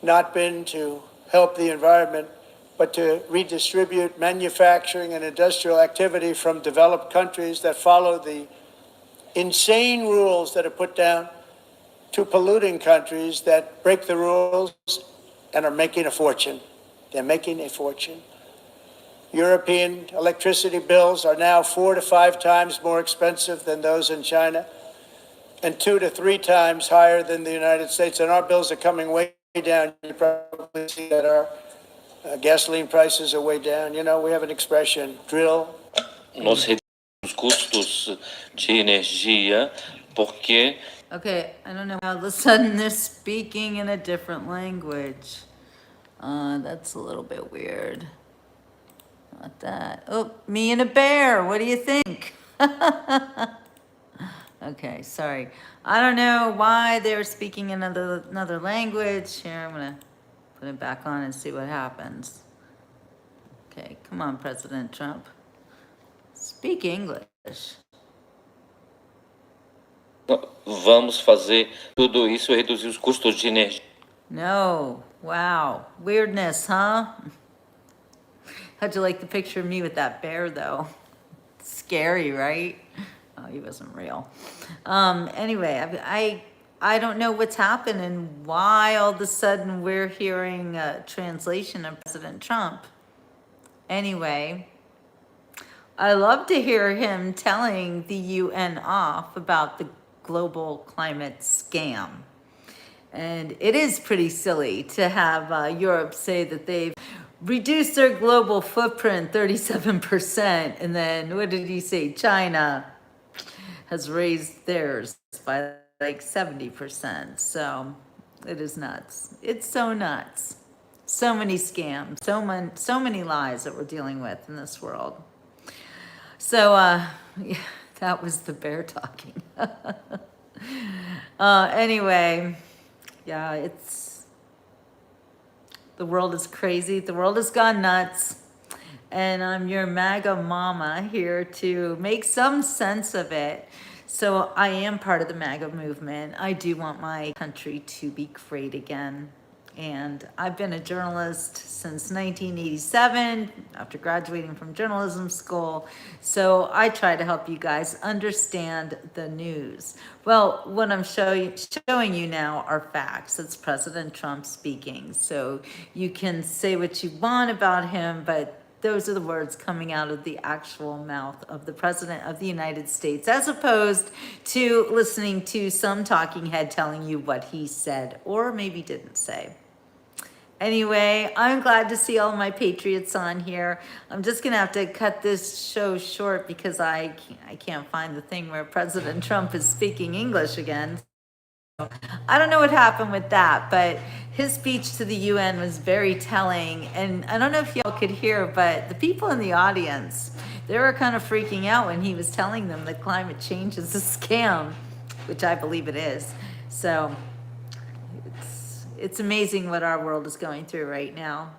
not been to help the environment, but to redistribute manufacturing and industrial activity from developed countries that follow the insane rules that are put down to polluting countries that break the rules and are making a fortune. They're making a fortune. European electricity bills are now 4 to 5 times more expensive than those in China, and 2 to 3 times higher than the United States. And our bills are coming way down. You probably see that our gasoline prices are way down. You know, we have an expression, drill. Nós reduzimos os custos de energia porque Okay, I don't know, all of a sudden they're speaking in a different language. That's a little bit weird. Not that. Oh, me and a bear. What do you think? Okay, sorry. I don't know why they're speaking another language. Here, I'm gonna put it back on and see what happens. Okay, come on, President Trump. Speak English. Vamos fazer tudo isso e reduzir os custos de energia. No. Wow. Weirdness, huh? How'd you like the picture of me with that bear, though? Scary, right? Oh, he wasn't real. Anyway, I don't know what's happened and why all of a sudden we're hearing a translation of President Trump. Anyway, I love to hear him telling the UN off about the global climate scam. And it is pretty silly to have Europe say that they've reduced their global footprint 37%. And then what did he say? China has raised theirs by like 70%. So it is nuts. It's so nuts. So many scams, so many lies that we're dealing with in this world. So, yeah, that was the bear talking. Anyway, yeah, the world is crazy. The world has gone nuts. And I'm your MAGA mama here to make some sense of it. So I am part of the MAGA movement. I do want my country to be great again. And I've been a journalist since 1987 after graduating from journalism school. So I try to help you guys understand the news. Well, what I'm showing you now are facts. It's President Trump speaking. So you can say what you want about him, but those are the words coming out of the actual mouth of the President of the United States, as opposed to listening to some talking head telling you what he said or maybe didn't say. Anyway, I'm glad to see all my patriots on here. I'm just gonna have to cut this show short because I can't find the thing where President Trump is speaking English again. I don't know what happened with that, but his speech to the UN was very telling. And I don't know if y'all could hear, but the people in the audience, they were kind of freaking out when he was telling them that climate change is a scam, which I believe it is. So it's amazing what our world is going through right now.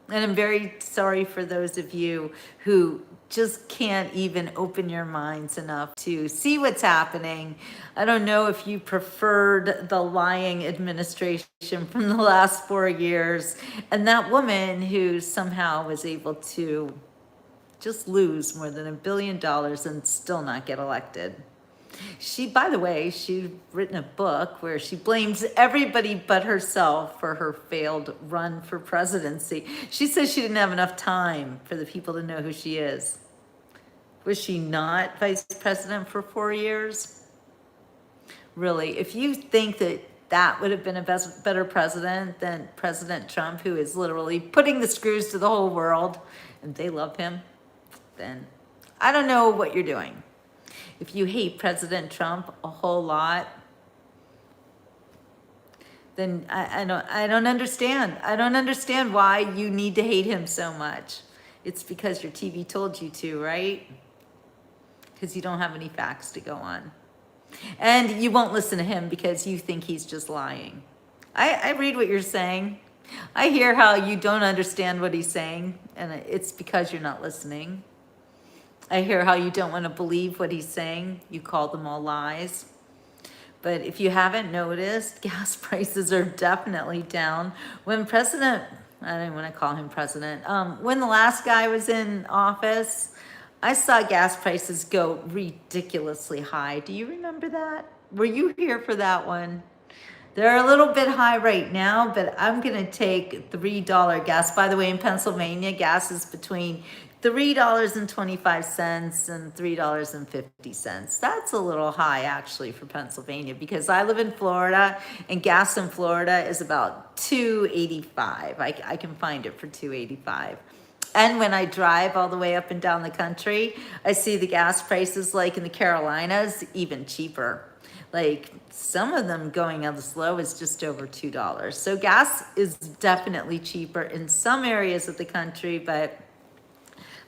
And I'm very sorry for those of you who just can't even open your minds enough to see what's happening. I don't know if you preferred the lying administration from the last 4 years and that woman who somehow was able to just lose more than $1 billion and still not get elected. She, by the way, she's written a book where she blames everybody but herself for her failed run for presidency. She says she didn't have enough time for the people to know who she is. Was she not vice president for 4 years? Really, if you think that that would have been a better president than President Trump, who is literally putting the screws to the whole world, and they love him, then I don't know what you're doing. If you hate President Trump a whole lot, then I don't understand. I don't understand why you need to hate him so much. It's because your TV told you to, right? Because you don't have any facts to go on. And you won't listen to him because you think he's just lying. I read what you're saying. I hear how you don't understand what he's saying, and it's because you're not listening. I hear how you don't want to believe what he's saying. You call them all lies. But if you haven't noticed, gas prices are definitely down. When I don't want to call him president, when the last guy was in office, I saw gas prices go ridiculously high. Do you remember that? Were you here for that one? They're a little bit high right now, but I'm going to take $3 gas. By the way, in Pennsylvania, gas is between $3.25 and $3.50. That's a little high actually for Pennsylvania because I live in Florida and gas in Florida is about $2.85. I can find it for $2.85. And when I drive all the way up and down the country, I see the gas prices like in the Carolinas, even cheaper. Like some of them going as low as just over $2. So gas is definitely cheaper in some areas of the country, but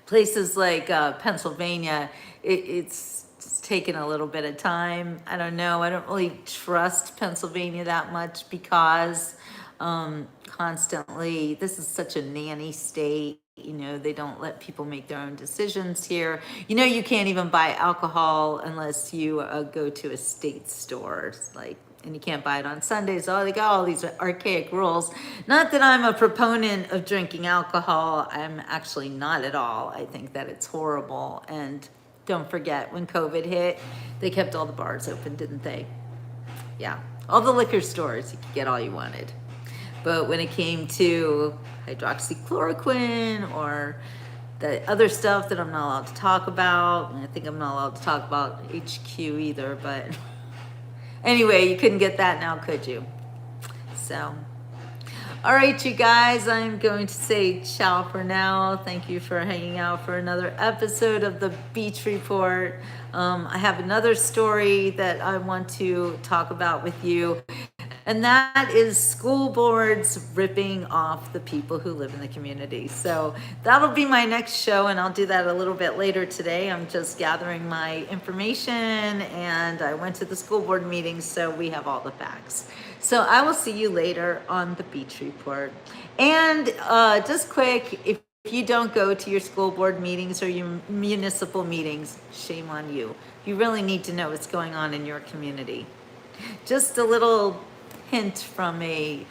places like Pennsylvania, it's taken a little bit of time. I don't know. I don't really trust Pennsylvania that much because constantly, this is such a nanny state. You know, they don't let people make their own decisions here. You know, you can't even buy alcohol unless you go to a state store, like, and you can't buy it on Sundays. Oh, they got all these archaic rules. Not that I'm a proponent of drinking alcohol. I'm actually not at all. I think that it's horrible. And don't forget, when COVID hit, they kept all the bars open, didn't they? Yeah, all the liquor stores, you could get all you wanted. But when it came to hydroxychloroquine or the other stuff that I'm not allowed to talk about, and I think I'm not allowed to talk about HQ either, but anyway, you couldn't get that now, could you? So, all right, you guys, I'm going to say ciao for now. Thank you for hanging out for another episode of the Beach Report. I have another story that I want to talk about with you, and that is school boards ripping off the people who live in the community. So that'll be my next show, and I'll do that a little bit later today. I'm just gathering my information, and I went to the school board meeting, so we have all the facts. So I will see you later on the Beach Report. And just quick, if you don't go to your school board meetings or your municipal meetings, shame on you. You really need to know what's going on in your community. Just a little hint from a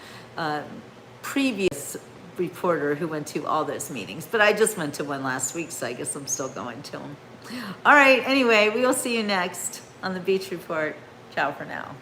previous reporter who went to all those meetings, but I just went to one last week, so I guess I'm still going to them. All right, anyway, we will see you next on the Beach Report. Ciao for now.